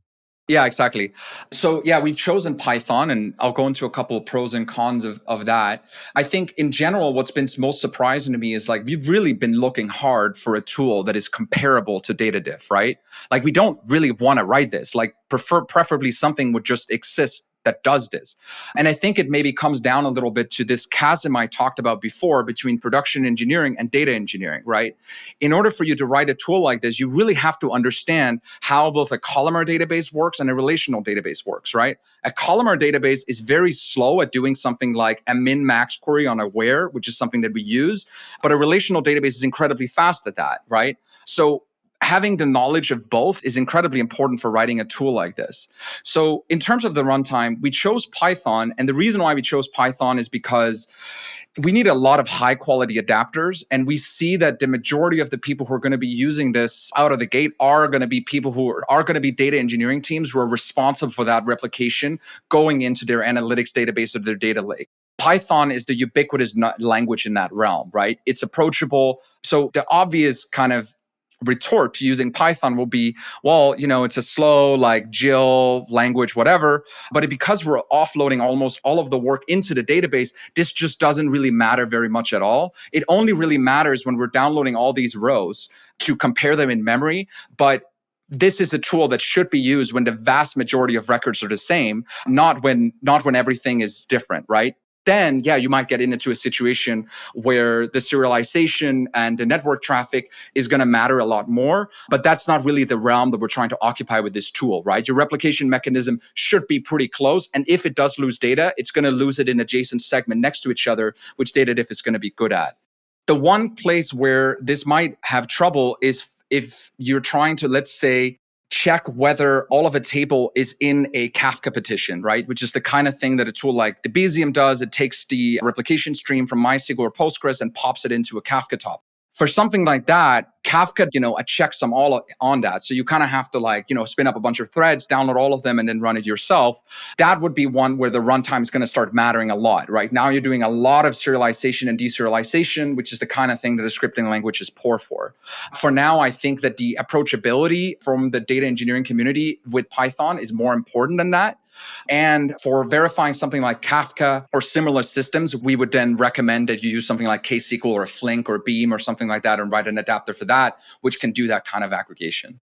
Yeah, exactly. So yeah, we've chosen Python, and I'll go into a couple of pros and cons of that. I think in general, what's been most surprising to me is like, we've really been looking hard for a tool that is comparable to data-diff, right? Like we don't really want to write this, like preferably something would just exist that does this. And I think it maybe comes down a little bit to this chasm I talked about before between production engineering and data engineering, right? In order for you to write a tool like this, you really have to understand how both a columnar database works and a relational database works, right? A columnar database is very slow at doing something like a min-max query on a where, which is something that we use, but a relational database is incredibly fast at that, right? So having the knowledge of both is incredibly important for writing a tool like this. So in terms of the runtime, we chose Python. And the reason why we chose Python is because we need a lot of high quality adapters. And we see that the majority of the people who are going to be using this out of the gate are going to be people who are going to be data engineering teams who are responsible for that replication going into their analytics database or their data lake. Python is the ubiquitous language in that realm, right? It's approachable. So the obvious kind of retort to using Python will be, well, it's a slow, like GIL language, whatever. But because we're offloading almost all of the work into the database, this just doesn't really matter very much at all. It only really matters when we're downloading all these rows to compare them in memory. But this is a tool that should be used when the vast majority of records are the same, not when everything is different, right? Then, yeah, you might get into a situation where the serialization and the network traffic is going to matter a lot more. But that's not really the realm that we're trying to occupy with this tool, right? Your replication mechanism should be pretty close. And if it does lose data, it's going to lose it in adjacent segment next to each other, which data-diff is going to be good at. The one place where this might have trouble is if you're trying to, let's say, check whether all of a table is in a Kafka petition, right? Which is the kind of thing that a tool like Debezium does. It takes the replication stream from MySQL or Postgres and pops it into a Kafka top. For something like that, Kafka, a checksum all on that. So you kind of have to spin up a bunch of threads, download all of them, and then run it yourself. That would be one where the runtime is going to start mattering a lot, right? Now you're doing a lot of serialization and deserialization, which is the kind of thing that a scripting language is poor for. For now, I think that the approachability from the data engineering community with Python is more important than that. And for verifying something like Kafka or similar systems, we would then recommend that you use something like KSQL or Flink or Beam or something like that and write an adapter for that, which can do that kind of aggregation.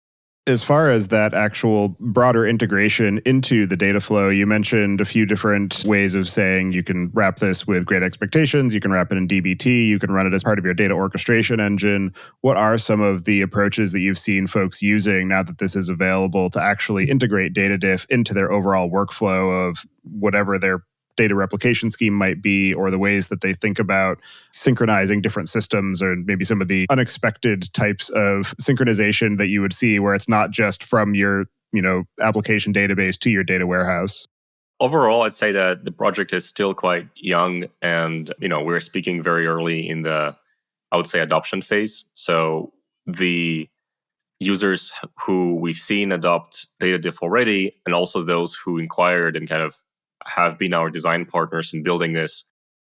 As far as that actual broader integration into the data flow, you mentioned a few different ways of saying you can wrap this with great expectations, you can wrap it in dbt, you can run it as part of your data orchestration engine. What are some of the approaches that you've seen folks using now that this is available to actually integrate data-diff into their overall workflow of whatever their data replication scheme might be, or the ways that they think about synchronizing different systems, or maybe some of the unexpected types of synchronization that you would see where it's not just from your, application database to your data warehouse? Overall, I'd say that the project is still quite young and, we're speaking very early in the, I would say, adoption phase. So the users who we've seen adopt data-diff already, and also those who inquired and kind of have been our design partners in building this,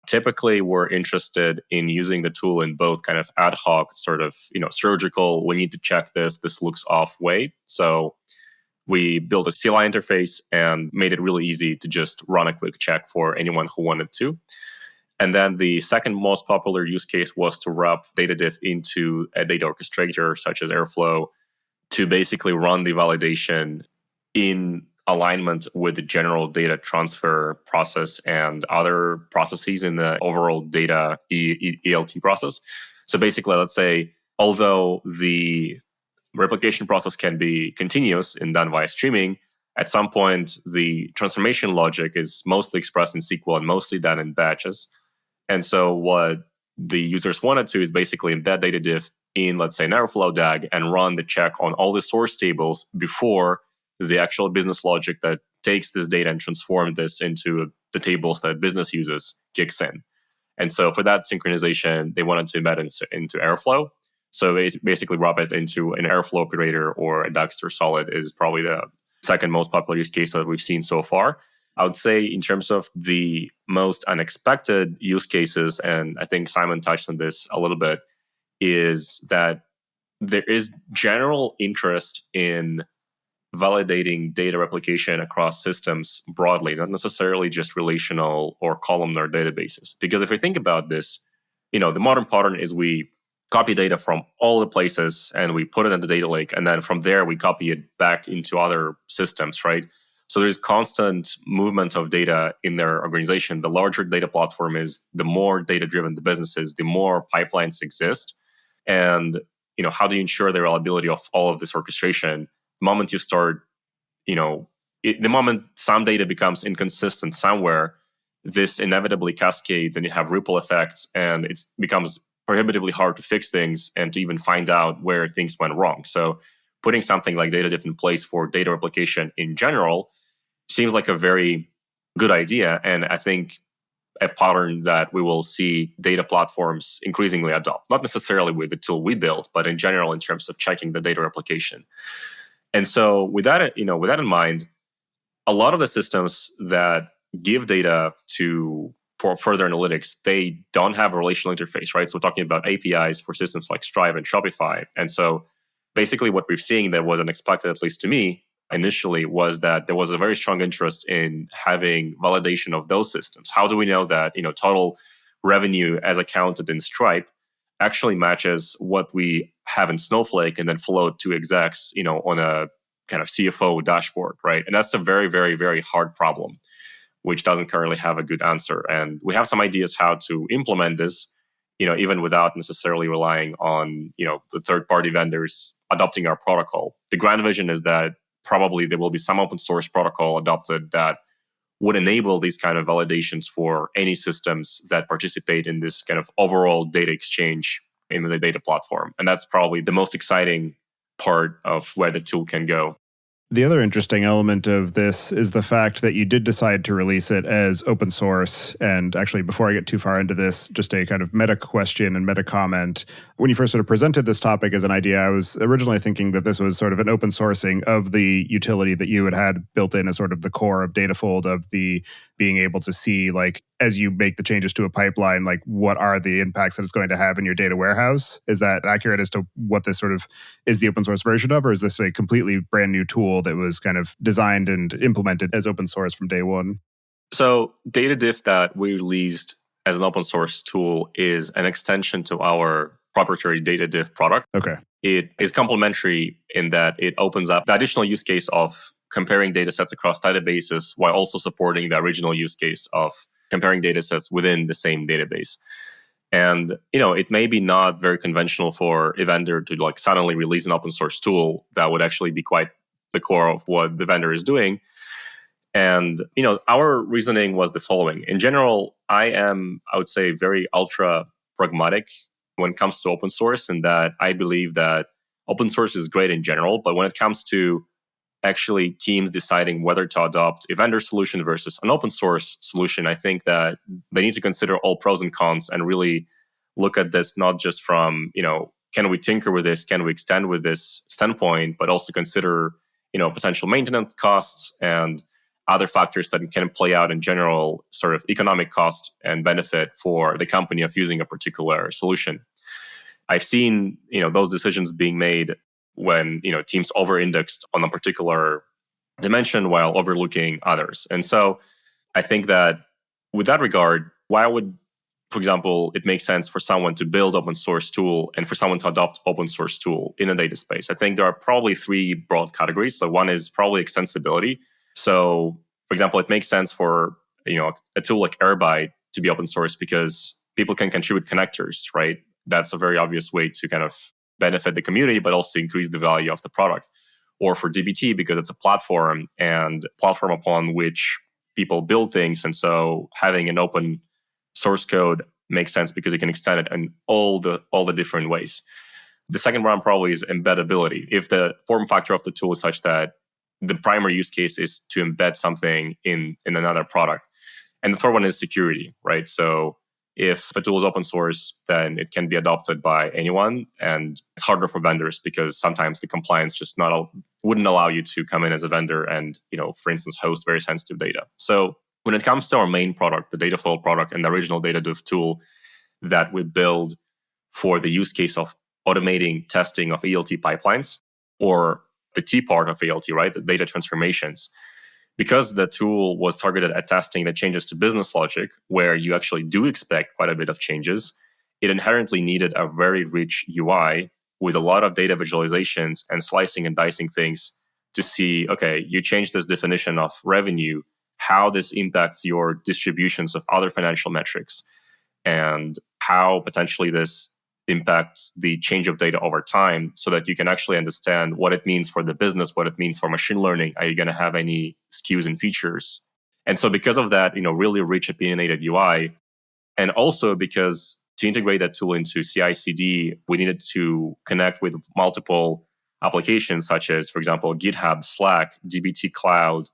typically we're interested in using the tool in both kind of ad hoc, sort of, surgical, we need to check this looks off way. So we built a CLI interface and made it really easy to just run a quick check for anyone who wanted to. And then the second most popular use case was to wrap data-diff into a data orchestrator such as Airflow to basically run the validation in alignment with the general data transfer process and other processes in the overall data ELT process. So basically, let's say, although the replication process can be continuous and done via streaming, at some point, the transformation logic is mostly expressed in SQL and mostly done in batches. And so what the users wanted to is basically embed data-diff in, let's say, an Airflow DAG and run the check on all the source tables before the actual business logic that takes this data and transforms this into the tables that business uses kicks in. And so for that synchronization, they wanted to embed into Airflow. So basically wrap it into an Airflow operator or a Dagster solid is probably the second most popular use case that we've seen so far. I would say in terms of the most unexpected use cases, and I think Simon touched on this a little bit, is that there is general interest in validating data replication across systems broadly, not necessarily just relational or columnar databases. Because if we think about this, the modern pattern is we copy data from all the places and we put it in the data lake. And then from there, we copy it back into other systems, right? So there's constant movement of data in their organization. The larger data platform is, the more data-driven the business is, the more pipelines exist. And, how do you ensure the reliability of all of this orchestration? The moment you start, the moment some data becomes inconsistent somewhere, this inevitably cascades and you have ripple effects, and it becomes prohibitively hard to fix things and to even find out where things went wrong. So putting something like data-diff in place for data replication in general seems like a very good idea. And I think a pattern that we will see data platforms increasingly adopt, not necessarily with the tool we built, but in general in terms of checking the data replication. And so with that in mind, a lot of the systems that give data for further analytics, they don't have a relational interface, right? So we're talking about APIs for systems like Stripe and Shopify. And so basically what we've seen that was unexpected, at least to me, initially, was that there was a very strong interest in having validation of those systems. How do we know that, total revenue as accounted in Stripe actually matches what we have in Snowflake and then float to execs, on a kind of CFO dashboard, right? And that's a very, very, very hard problem, which doesn't currently have a good answer. And we have some ideas how to implement this, even without necessarily relying on, the third-party vendors adopting our protocol. The grand vision is that probably there will be some open source protocol adopted that would enable these kind of validations for any systems that participate in this kind of overall data exchange in the data platform. And that's probably the most exciting part of where the tool can go. The other interesting element of this is the fact that you did decide to release it as open source. And actually, before I get too far into this, just a kind of meta question and meta comment. When you first sort of presented this topic as an idea, I was originally thinking that this was sort of an open sourcing of the utility that you had built in as sort of the core of Datafold, of the being able to see, like, as you make the changes to a pipeline, like, what are the impacts that it's going to have in your data warehouse? Is that accurate as to what this sort of is the open source version of, or is this a completely brand new tool that was kind of designed and implemented as open source from day one? So data-diff that we released as an open source tool is an extension to our proprietary data-diff product. Okay. It is complementary in that it opens up the additional use case of comparing data sets across databases while also supporting the original use case of comparing data sets within the same database. And, it may be not very conventional for a vendor to like suddenly release an open source tool that would actually be quite the core of what the vendor is doing. And, our reasoning was the following. In general, I would say, very ultra pragmatic when it comes to open source, and that I believe that open source is great in general, but when it comes to actually teams deciding whether to adopt a vendor solution versus an open source solution, I think that they need to consider all pros and cons and really look at this not just from, can we tinker with this, can we extend with this standpoint, but also consider, potential maintenance costs and other factors that can play out in general, sort of economic cost and benefit for the company of using a particular solution. I've seen, those decisions being made when, teams over-indexed on a particular dimension while overlooking others. And so I think that with that regard, why would, for example, it make sense for someone to build open source tool and for someone to adopt open source tool in a data space? I think there are probably three broad categories. So one is probably extensibility. So, for example, it makes sense for, a tool like Airbyte to be open source because people can contribute connectors, right? That's a very obvious way to kind of benefit the community, but also increase the value of the product. Or for dbt, because it's a platform upon which people build things. And so having an open source code makes sense because you can extend it in all the different ways. The second one probably is embeddability. If the form factor of the tool is such that the primary use case is to embed something in another product. And the third one is security, right? So if a tool is open source, then it can be adopted by anyone. And it's harder for vendors because sometimes the compliance just wouldn't allow you to come in as a vendor and, for instance, host very sensitive data. So when it comes to our main product, the Datafold product and the original data-diff tool that we build for the use case of automating testing of ELT pipelines, or the T part of ELT, right, the data transformations, because the tool was targeted at testing the changes to business logic, where you actually do expect quite a bit of changes, it inherently needed a very rich UI with a lot of data visualizations and slicing and dicing things to see, okay, you change this definition of revenue, how this impacts your distributions of other financial metrics, and how potentially this impacts the change of data over time, so that you can actually understand what it means for the business, what it means for machine learning. Are you going to have any skews and features? And so because of that, really rich opinionated UI, and also because to integrate that tool into CI/CD, we needed to connect with multiple applications such as, for example, GitHub, Slack, dbt Cloud,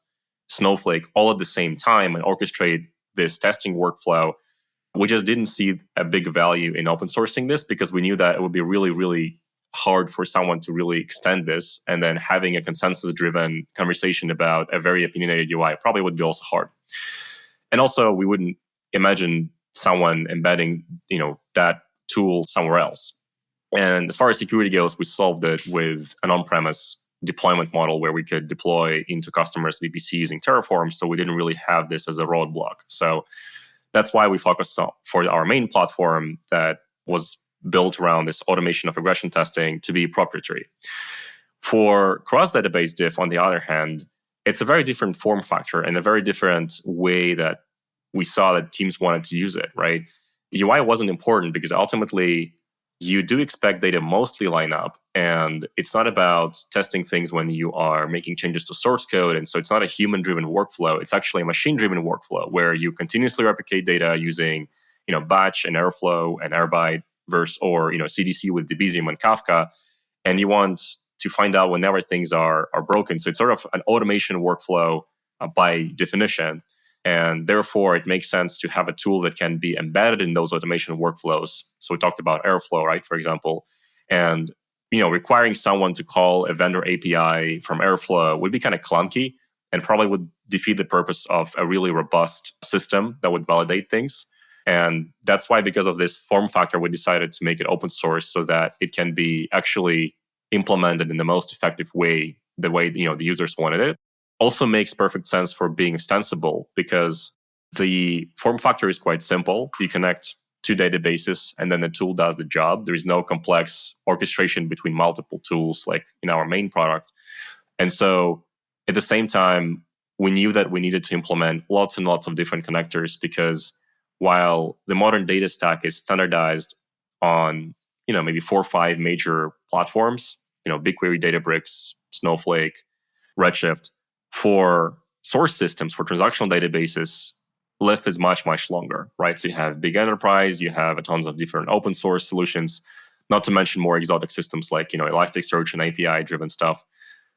Snowflake, all at the same time, and orchestrate this testing workflow. We just didn't see a big value in open sourcing this because we knew that it would be really, really hard for someone to really extend this. And then having a consensus-driven conversation about a very opinionated UI probably would be also hard. And also, we wouldn't imagine someone embedding, that tool somewhere else. And as far as security goes, we solved it with an on-premise deployment model where we could deploy into customers' VPC using Terraform. So we didn't really have this as a roadblock. So that's why we focused on, for our main platform that was built around this automation of regression testing, to be proprietary. For cross-database diff, on the other hand, it's a very different form factor and a very different way that we saw that teams wanted to use it, right? UI wasn't important because ultimately you do expect data mostly line up, and it's not about testing things when you are making changes to source code. And so it's not a human-driven workflow. It's actually a machine-driven workflow where you continuously replicate data using, batch and Airflow and Airbyte or CDC with Debezium and Kafka. And you want to find out whenever things are broken. So it's sort of an automation workflow by definition. And therefore, it makes sense to have a tool that can be embedded in those automation workflows. So we talked about Airflow, right, for example. And requiring someone to call a vendor API from Airflow would be kind of clunky and probably would defeat the purpose of a really robust system that would validate things. And that's why, because of this form factor, we decided to make it open source so that it can be actually implemented in the most effective way, the way the users wanted it. Also makes perfect sense for being extensible because the form factor is quite simple. You connect two databases and then the tool does the job. There is no complex orchestration between multiple tools like in our main product. And so at the same time, we knew that we needed to implement lots and lots of different connectors because while the modern data stack is standardized on maybe 4 or 5 major platforms, BigQuery, Databricks, Snowflake, Redshift, for source systems, for transactional databases, list is much, much longer, right? So you have big enterprise, you have tons of different open source solutions, not to mention more exotic systems like Elasticsearch and API-driven stuff.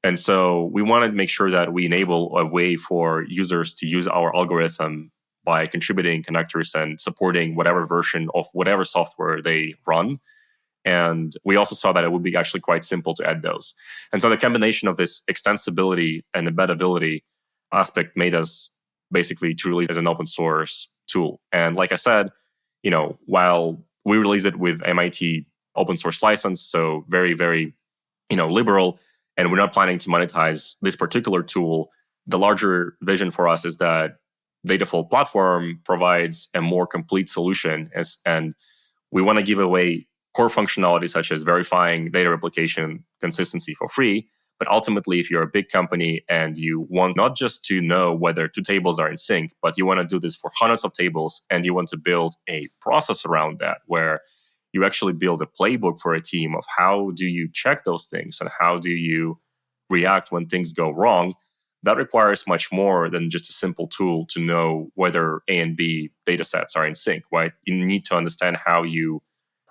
And so we wanted to make sure that we enable a way for users to use our algorithm by contributing connectors and supporting whatever version of whatever software they run. And we also saw that it would be actually quite simple to add those. And so the combination of this extensibility and embeddability aspect made us basically to release as an open source tool. And like I said, while we release it with MIT open source license, so very, very, liberal, and we're not planning to monetize this particular tool, the larger vision for us is that Datafold platform provides a more complete solution, and we want to give away core functionality such as verifying data replication consistency for free. But ultimately, if you're a big company and you want not just to know whether 2 tables are in sync, but you want to do this for hundreds of tables and you want to build a process around that where you actually build a playbook for a team of how do you check those things and how do you react when things go wrong, that requires much more than just a simple tool to know whether A and B data sets are in sync, right? You need to understand how you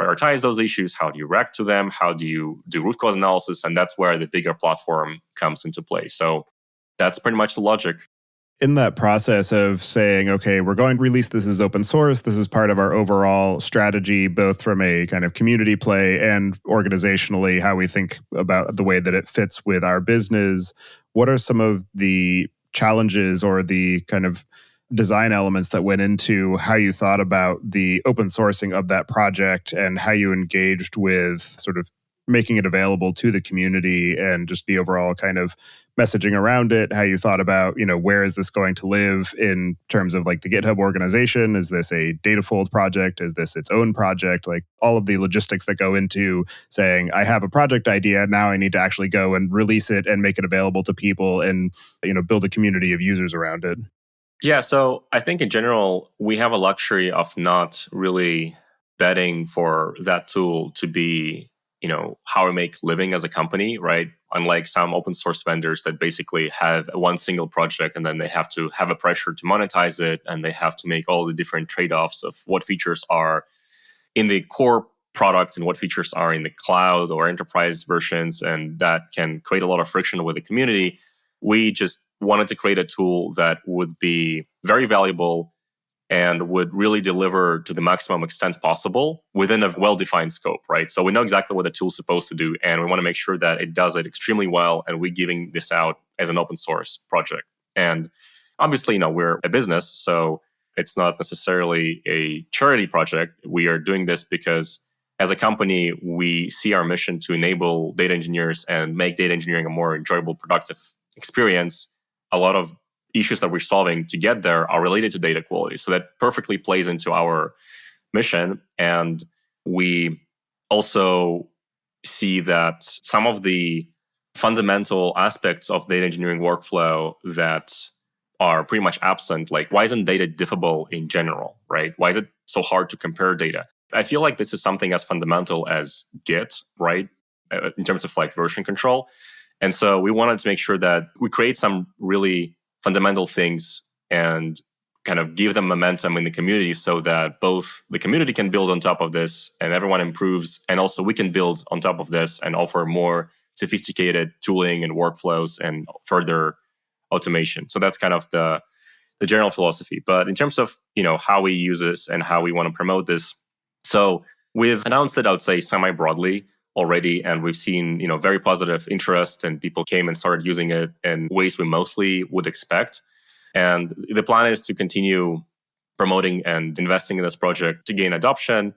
prioritize those issues, how do you react to them, how do you do root cause analysis, and that's where the bigger platform comes into play. So that's pretty much the logic. In that process of saying, okay, we're going to release this as open source, this is part of our overall strategy, both from a kind of community play and organizationally, how we think about the way that it fits with our business, what are some of the challenges or the kind of design elements that went into how you thought about the open sourcing of that project and how you engaged with sort of making it available to the community and just the overall kind of messaging around it, how you thought about, where is this going to live in terms of like the GitHub organization? Is this a Datafold project? Is this its own project? Like all of the logistics that go into saying, I have a project idea, now I need to actually go and release it and make it available to people and, build a community of users around it. Yeah, so I think in general, we have a luxury of not really betting for that tool to be, how we make living as a company, right? Unlike some open source vendors that basically have one single project and then they have to have a pressure to monetize it and they have to make all the different trade-offs of what features are in the core product and what features are in the cloud or enterprise versions, and that can create a lot of friction with the community. We just wanted to create a tool that would be very valuable and would really deliver to the maximum extent possible within a well-defined scope, right? So we know exactly what the tool's supposed to do, and we want to make sure that it does it extremely well, and we're giving this out as an open source project. And obviously, we're a business, so it's not necessarily a charity project. We are doing this because as a company, we see our mission to enable data engineers and make data engineering a more enjoyable, productive experience. A lot of issues that we're solving to get there are related to data quality. So that perfectly plays into our mission. And we also see that some of the fundamental aspects of data engineering workflow that are pretty much absent, like why isn't data diffable in general, right? Why is it so hard to compare data? I feel like this is something as fundamental as Git, right? In terms of like version control. And so we wanted to make sure that we create some really fundamental things and kind of give them momentum in the community so that both the community can build on top of this and everyone improves. And also we can build on top of this and offer more sophisticated tooling and workflows and further automation. So that's kind of the general philosophy. But in terms of, how we use this and how we want to promote this, so we've announced it, I would say, semi-broadly already, and we've seen, very positive interest, and people came and started using it in ways we mostly would expect. And the plan is to continue promoting and investing in this project to gain adoption.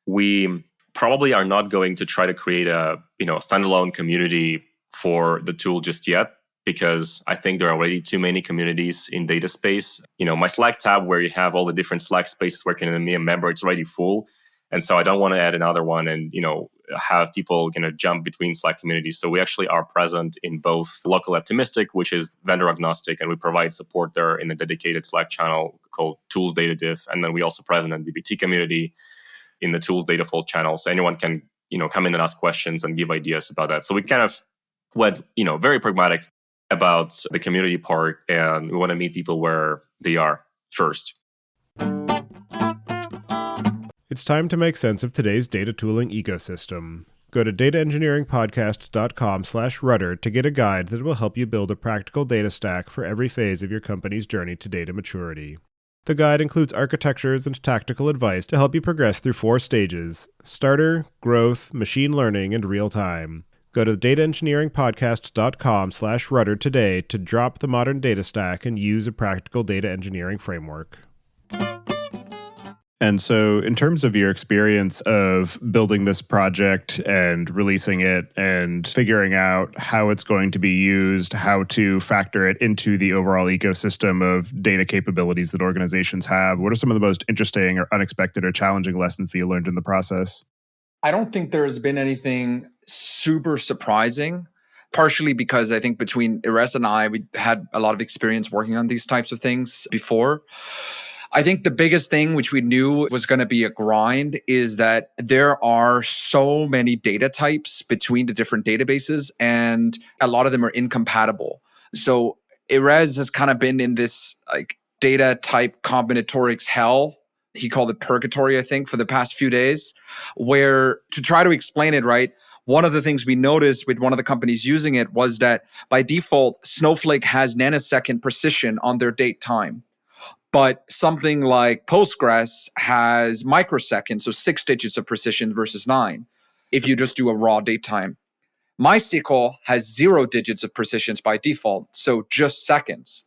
We probably are not going to try to create a, standalone community for the tool just yet, because I think there are already too many communities in data space. My Slack tab where you have all the different Slack spaces where can be a member, it's already full. And so I don't want to add another one and, have people jump between Slack communities. So we actually are present in both Local Optimistic, which is vendor agnostic, and we provide support there in a dedicated Slack channel called Tools data-diff. And then we also present in the DBT community in the Tools Datafold channel. So anyone can, come in and ask questions and give ideas about that. So we kind of went, very pragmatic about the community part, and we want to meet people where they are first. It's time to make sense of today's data tooling ecosystem. Go to dataengineeringpodcast.com/rudder to get a guide that will help you build a practical data stack for every phase of your company's journey to data maturity. The guide includes architectures and tactical advice to help you progress through 4 stages: starter, growth, machine learning, and real time. Go to dataengineeringpodcast.com/rudder today to drop the modern data stack and use a practical data engineering framework. And so in terms of your experience of building this project and releasing it and figuring out how it's going to be used, how to factor it into the overall ecosystem of data capabilities that organizations have, what are some of the most interesting or unexpected or challenging lessons that you learned in the process? I don't think there's been anything super surprising, partially because I think between Erez and I, we had a lot of experience working on these types of things before. I think the biggest thing which we knew was going to be a grind is that there are so many data types between the different databases, and a lot of them are incompatible. So Erez has kind of been in this data type combinatorics hell. He called it purgatory, I think, for the past few days, where to try to explain it right, one of the things we noticed with one of the companies using it was that by default, Snowflake has nanosecond precision on their date time. But something like Postgres has microseconds, so 6 digits of precision versus 9, if you just do a raw date time. MySQL has 0 digits of precision by default, so just seconds.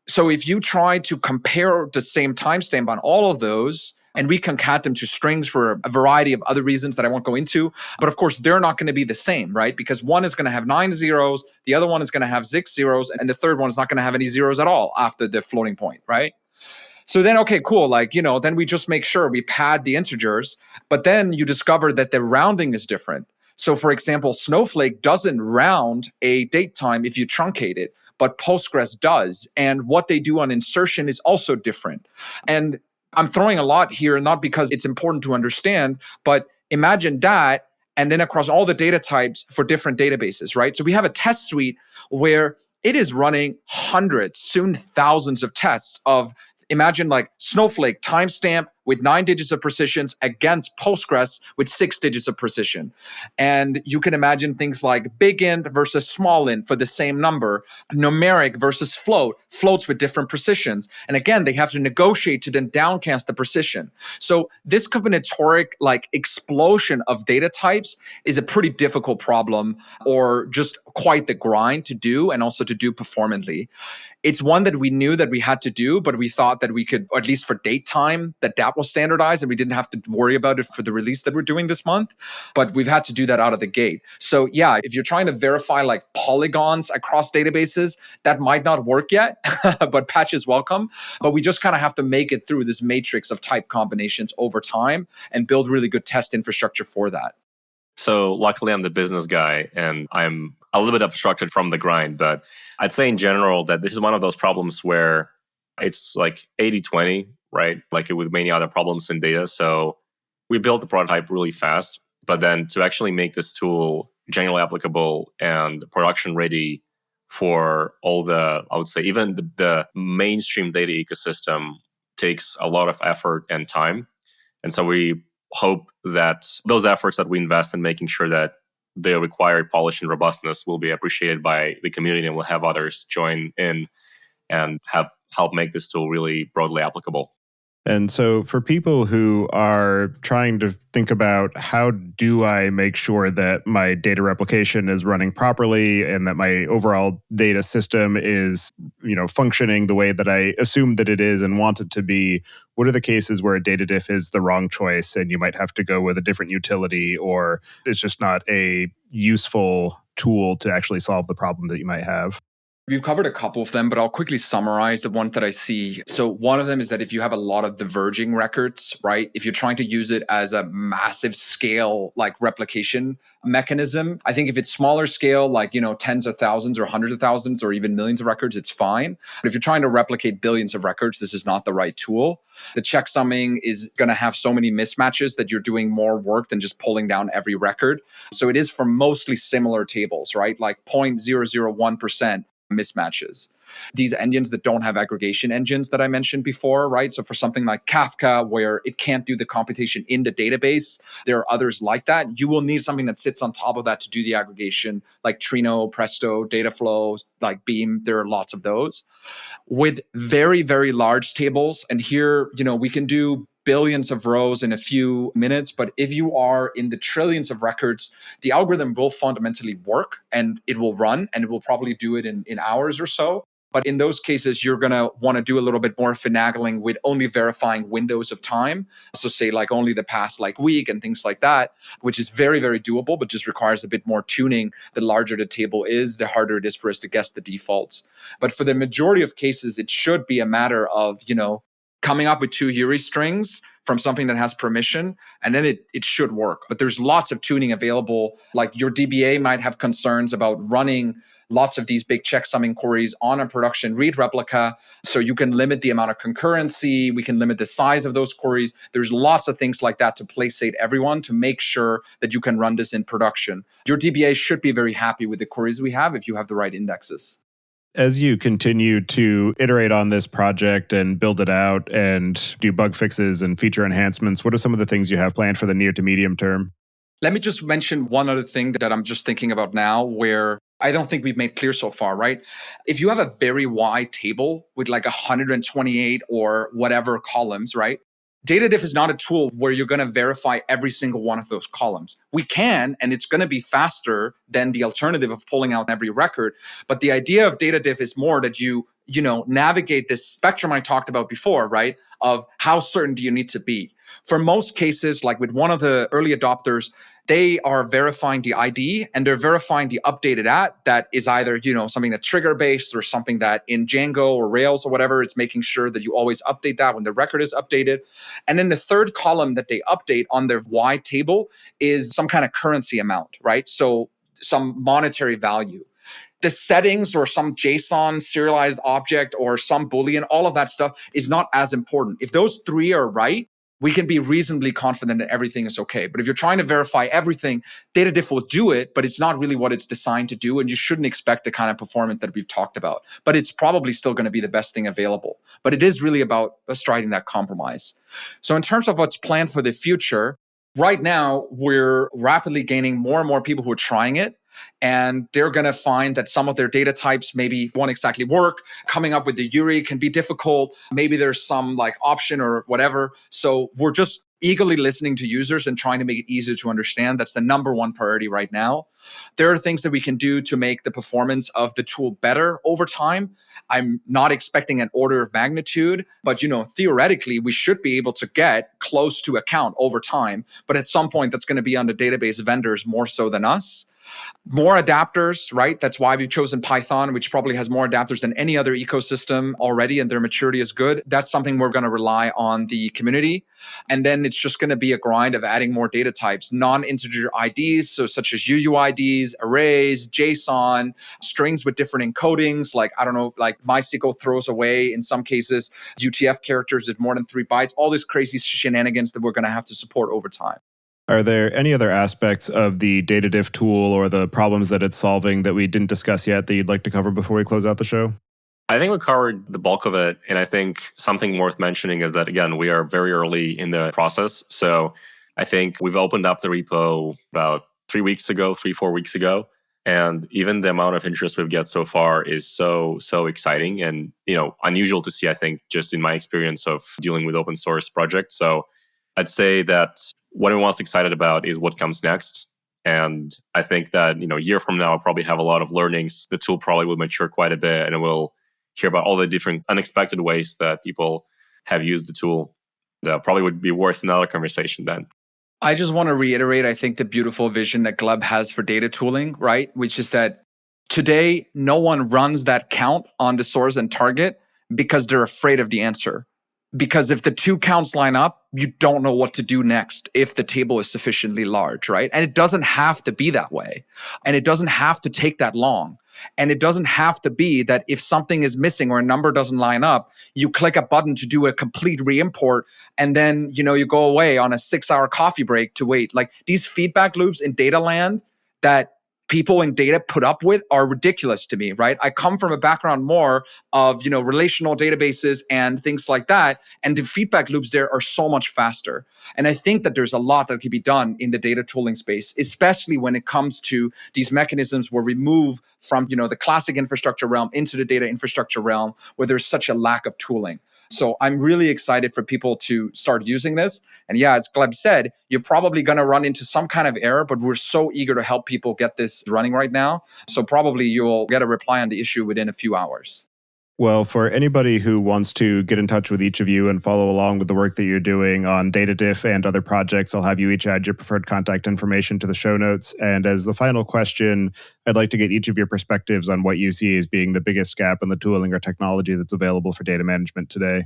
So if you try to compare the same timestamp on all of those, and we concat them to strings for a variety of other reasons that I won't go into, but of course, they're not going to be the same, right? Because one is going to have 9 zeros, the other one is going to have 6 zeros, and the third one is not going to have any zeros at all after the floating point, right? So then, okay, cool. Then we just make sure we pad the integers, but then you discover that the rounding is different. So for example, Snowflake doesn't round a date time if you truncate it, but Postgres does. And what they do on insertion is also different. And I'm throwing a lot here, not because it's important to understand, but imagine that, and then across all the data types for different databases, right? So we have a test suite where it is running hundreds, soon thousands of tests of, imagine Snowflake timestamp with 9 digits of precision against Postgres with 6 digits of precision. And you can imagine things like big int versus small int for the same number, numeric versus floats with different precisions. And again, they have to negotiate to then downcast the precision. So this combinatoric explosion of data types is a pretty difficult problem, or just quite the grind to do, and also to do performantly. It's one that we knew that we had to do, but we thought that we could, at least for date time, that was standardized and we didn't have to worry about it for the release that we're doing this month. But we've had to do that out of the gate. So yeah, if you're trying to verify polygons across databases, that might not work yet, but patch is welcome. But we just kind of have to make it through this matrix of type combinations over time and build really good test infrastructure for that. So luckily I'm the business guy and I'm a little bit obstructed from the grind, but I'd say in general that this is one of those problems where it's 80-20, right? Like with many other problems in data. So we built the prototype really fast, but then to actually make this tool generally applicable and production ready for all the, I would say, even the mainstream data ecosystem takes a lot of effort and time. And so we hope that those efforts that we invest in making sure that the required polish and robustness will be appreciated by the community, and we'll have others join in and help make this tool really broadly applicable. And so for people who are trying to think about how do I make sure that my data replication is running properly and that my overall data system is, functioning the way that I assume that it is and want it to be, what are the cases where a data-diff is the wrong choice and you might have to go with a different utility, or it's just not a useful tool to actually solve the problem that you might have? We've covered a couple of them, but I'll quickly summarize the ones that I see. So one of them is that if you have a lot of diverging records, right? If you're trying to use it as a massive scale, like replication mechanism, I think if it's smaller scale, like, tens of thousands or hundreds of thousands or even millions of records, it's fine. But if you're trying to replicate billions of records, this is not the right tool. The checksumming is going to have so many mismatches that you're doing more work than just pulling down every record. So it is for mostly similar tables, right? Like 0.001% mismatches. These engines that don't have aggregation engines that I mentioned before, right? So for something like Kafka, where it can't do the computation in the database, there are others like that. You will need something that sits on top of that to do the aggregation, like Trino, Presto, Dataflow, like Beam. There are lots of those. With very, very large tables, and here, we can do billions of rows in a few minutes, but if you are in the trillions of records, the algorithm will fundamentally work and it will run, and it will probably do it in hours or so. But in those cases, you're going to want to do a little bit more finagling with only verifying windows of time. So say like only the past week and things like that, which is very, very doable, but just requires a bit more tuning. The larger the table is, the harder it is for us to guess the defaults. But for the majority of cases, it should be a matter of, coming up with 2 URI strings from something that has permission, and then it should work. But there's lots of tuning available. Like your DBA might have concerns about running lots of these big checksumming queries on a production read replica. So you can limit the amount of concurrency. We can limit the size of those queries. There's lots of things like that to place-sate everyone to make sure that you can run this in production. Your DBA should be very happy with the queries we have if you have the right indexes. As you continue to iterate on this project and build it out and do bug fixes and feature enhancements, what are some of the things you have planned for the near to medium term? Let me just mention one other thing that I'm just thinking about now, where I don't think we've made clear so far, right? If you have a very wide table with like 128 or whatever columns, right? Data-diff is not a tool where you're going to verify every single one of those columns. We can, and it's going to be faster than the alternative of pulling out every record. But the idea of data-diff is more that you navigate this spectrum I talked about before, right? Of how certain do you need to be. For most cases, like with one of the early adopters, they are verifying the ID and they're verifying the updated at that is either, something that's trigger based or something that in Django or Rails or whatever, it's making sure that you always update that when the record is updated. And then the third column that they update on their Y table is some kind of currency amount, right? So some monetary value. The settings or some JSON serialized object or some Boolean, all of that stuff is not as important. If those three are right, we can be reasonably confident that everything is okay. But if you're trying to verify everything, data-diff will do it, but it's not really what it's designed to do. And you shouldn't expect the kind of performance that we've talked about. But it's probably still going to be the best thing available. But it is really about striding that compromise. So in terms of what's planned for the future, right now, we're rapidly gaining more and more people who are trying it. And they're going to find that some of their data types maybe won't exactly work. Coming up with the URI can be difficult. Maybe there's some option or whatever. So we're just eagerly listening to users and trying to make it easier to understand. That's the number one priority right now. There are things that we can do to make the performance of the tool better over time. I'm not expecting an order of magnitude, but theoretically, we should be able to get close to a count over time. But at some point, that's going to be on the database vendors more so than us. More adapters, right? That's why we've chosen Python, which probably has more adapters than any other ecosystem already, and their maturity is good. That's something we're going to rely on the community. And then it's just going to be a grind of adding more data types, non-integer IDs, so such as UUIDs, arrays, JSON, strings with different encodings, like MySQL throws away, in some cases, UTF characters with more than 3 bytes, all these crazy shenanigans that we're going to have to support over time. Are there any other aspects of the data-diff tool or the problems that it's solving that we didn't discuss yet that you'd like to cover before we close out the show? I think we covered the bulk of it. And I think something worth mentioning is that, again, we are very early in the process. So I think we've opened up the repo about 3 weeks ago, 4 weeks ago. And even the amount of interest we've got so far is so exciting and unusual to see, I think, just in my experience of dealing with open source projects. So I'd say that what I'm most excited about is what comes next. And I think that a year from now, I'll probably have a lot of learnings. The tool probably will mature quite a bit, and we'll hear about all the different unexpected ways that people have used the tool. That probably would be worth another conversation then. I just want to reiterate, I think, the beautiful vision that Gleb has for data tooling, right? Which is that today, no one runs that count on the source and target because they're afraid of the answer. Because if the two counts line up, you don't know what to do next if the table is sufficiently large, right? And it doesn't have to be that way. And it doesn't have to take that long. And it doesn't have to be that if something is missing or a number doesn't line up, you click a button to do a complete re-import, and then you go away on a 6-hour coffee break to wait. Like, these feedback loops in data land that people in data put up with are ridiculous to me, right? I come from a background more of, relational databases and things like that. And the feedback loops there are so much faster. And I think that there's a lot that can be done in the data tooling space, especially when it comes to these mechanisms where we move from, the classic infrastructure realm into the data infrastructure realm, where there's such a lack of tooling. So I'm really excited for people to start using this. And yeah, as Gleb said, you're probably going to run into some kind of error, but we're so eager to help people get this running right now. So probably you'll get a reply on the issue within a few hours. Well, for anybody who wants to get in touch with each of you and follow along with the work that you're doing on data-diff and other projects, I'll have you each add your preferred contact information to the show notes. And as the final question, I'd like to get each of your perspectives on what you see as being the biggest gap in the tooling or technology that's available for data management today.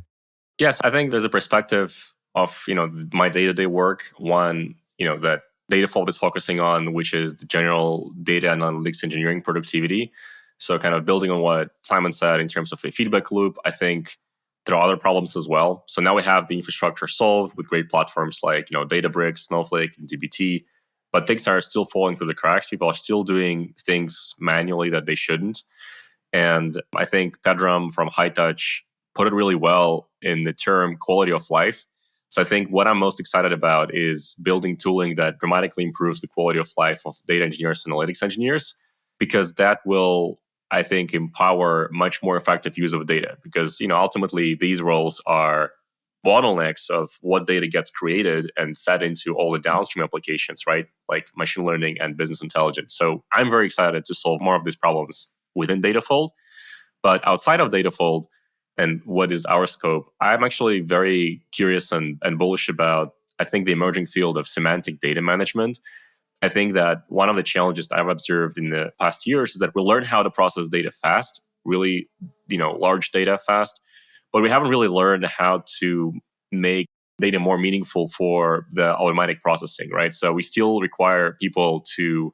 Yes, I think there's a perspective of my day-to-day work. One, that Datafold is focusing on, which is the general data and analytics engineering productivity. So kind of building on what Simon said in terms of a feedback loop, I think there are other problems as well. So now we have the infrastructure solved with great platforms like Databricks, Snowflake, and dbt, but things are still falling through the cracks. People are still doing things manually that they shouldn't. And I think Pedram from High Touch put it really well in the term quality of life. So I think what I'm most excited about is building tooling that dramatically improves the quality of life of data engineers and analytics engineers, because that will, I think, empower much more effective use of data. Because ultimately these roles are bottlenecks of what data gets created and fed into all the downstream applications, right? Like machine learning and business intelligence. So I'm very excited to solve more of these problems within Datafold. But outside of Datafold, and what is our scope, I'm actually very curious and bullish about, I think, the emerging field of semantic data management. I think that one of the challenges that I've observed in the past years is that we learn how to process data fast, really, large data fast, but we haven't really learned how to make data more meaningful for the automatic processing, right? So we still require people to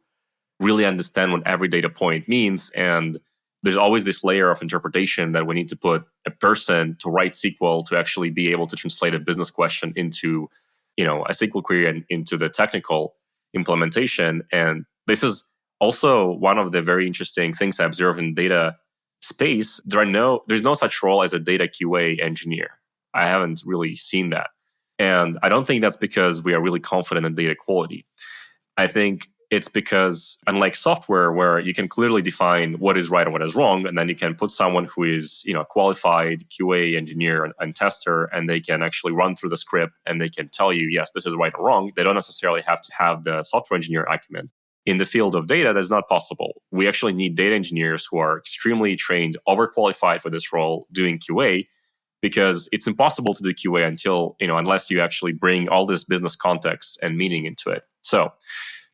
really understand what every data point means. And there's always this layer of interpretation that we need to put a person to write SQL to actually be able to translate a business question into, a SQL query and into the technical implementation. And this is also one of the very interesting things I observe in data space. There's no such role as a data QA engineer. I haven't really seen that. And I don't think that's because we are really confident in data quality. I think it's because, unlike software where you can clearly define what is right and what is wrong, and then you can put someone who is qualified QA engineer and tester, and they can actually run through the script and they can tell you, yes, this is right or wrong. They don't necessarily have to have the software engineer acumen. In the field of data, that's not possible. We actually need data engineers who are extremely trained, overqualified for this role, doing QA, because it's impossible to do QA unless you actually bring all this business context and meaning into it. So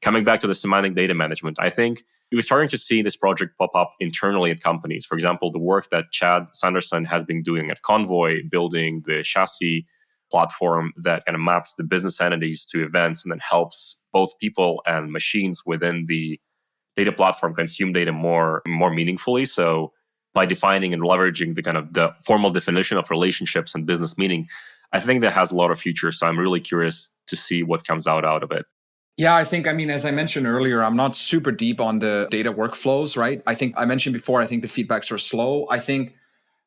coming back to the semantic data management, I think we're starting to see this project pop up internally at companies. For example, the work that Chad Sanderson has been doing at Convoy, building the chassis platform that kind of maps the business entities to events and then helps both people and machines within the data platform consume data more meaningfully. So by defining and leveraging the kind of the formal definition of relationships and business meaning, I think that has a lot of future. So I'm really curious to see what comes out of it. Yeah, I think, as I mentioned earlier, I'm not super deep on the data workflows, right? I think I mentioned before, I think the feedbacks are slow. I think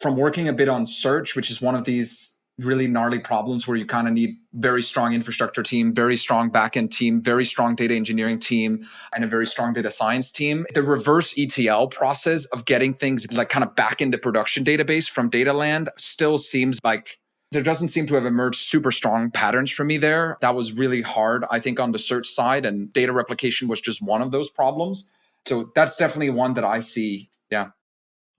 from working a bit on search, which is one of these really gnarly problems where you kind of need very strong infrastructure team, very strong backend team, very strong data engineering team, and a very strong data science team. The reverse ETL process of getting things like kind of back into production database from data land still seems like there doesn't seem to have emerged super strong patterns for me there. That was really hard, I think, on the search side, and data replication was just one of those problems. So that's definitely one that I see. Yeah.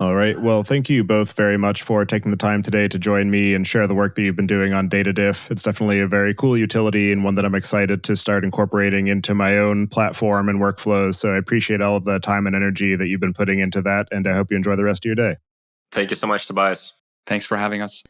All right. Well, thank you both very much for taking the time today to join me and share the work that you've been doing on data-diff. It's definitely a very cool utility and one that I'm excited to start incorporating into my own platform and workflows. So I appreciate all of the time and energy that you've been putting into that, and I hope you enjoy the rest of your day. Thank you so much, Tobias. Thanks for having us.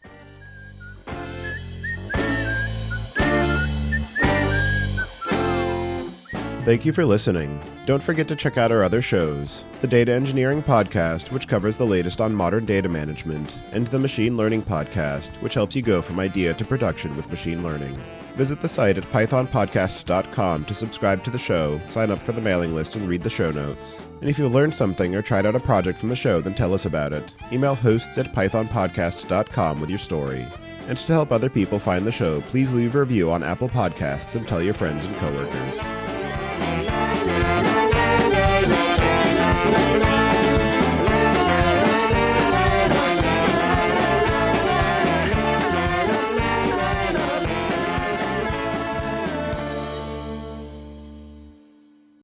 Thank you for listening. Don't forget to check out our other shows, the Data Engineering Podcast, which covers the latest on modern data management, and the Machine Learning Podcast, which helps you go from idea to production with machine learning. Visit the site at pythonpodcast.com to subscribe to the show, sign up for the mailing list, and read the show notes. And if you learned something or tried out a project from the show, then tell us about it. Email hosts@pythonpodcast.com with your story. And to help other people find the show, please leave a review on Apple Podcasts and tell your friends and coworkers.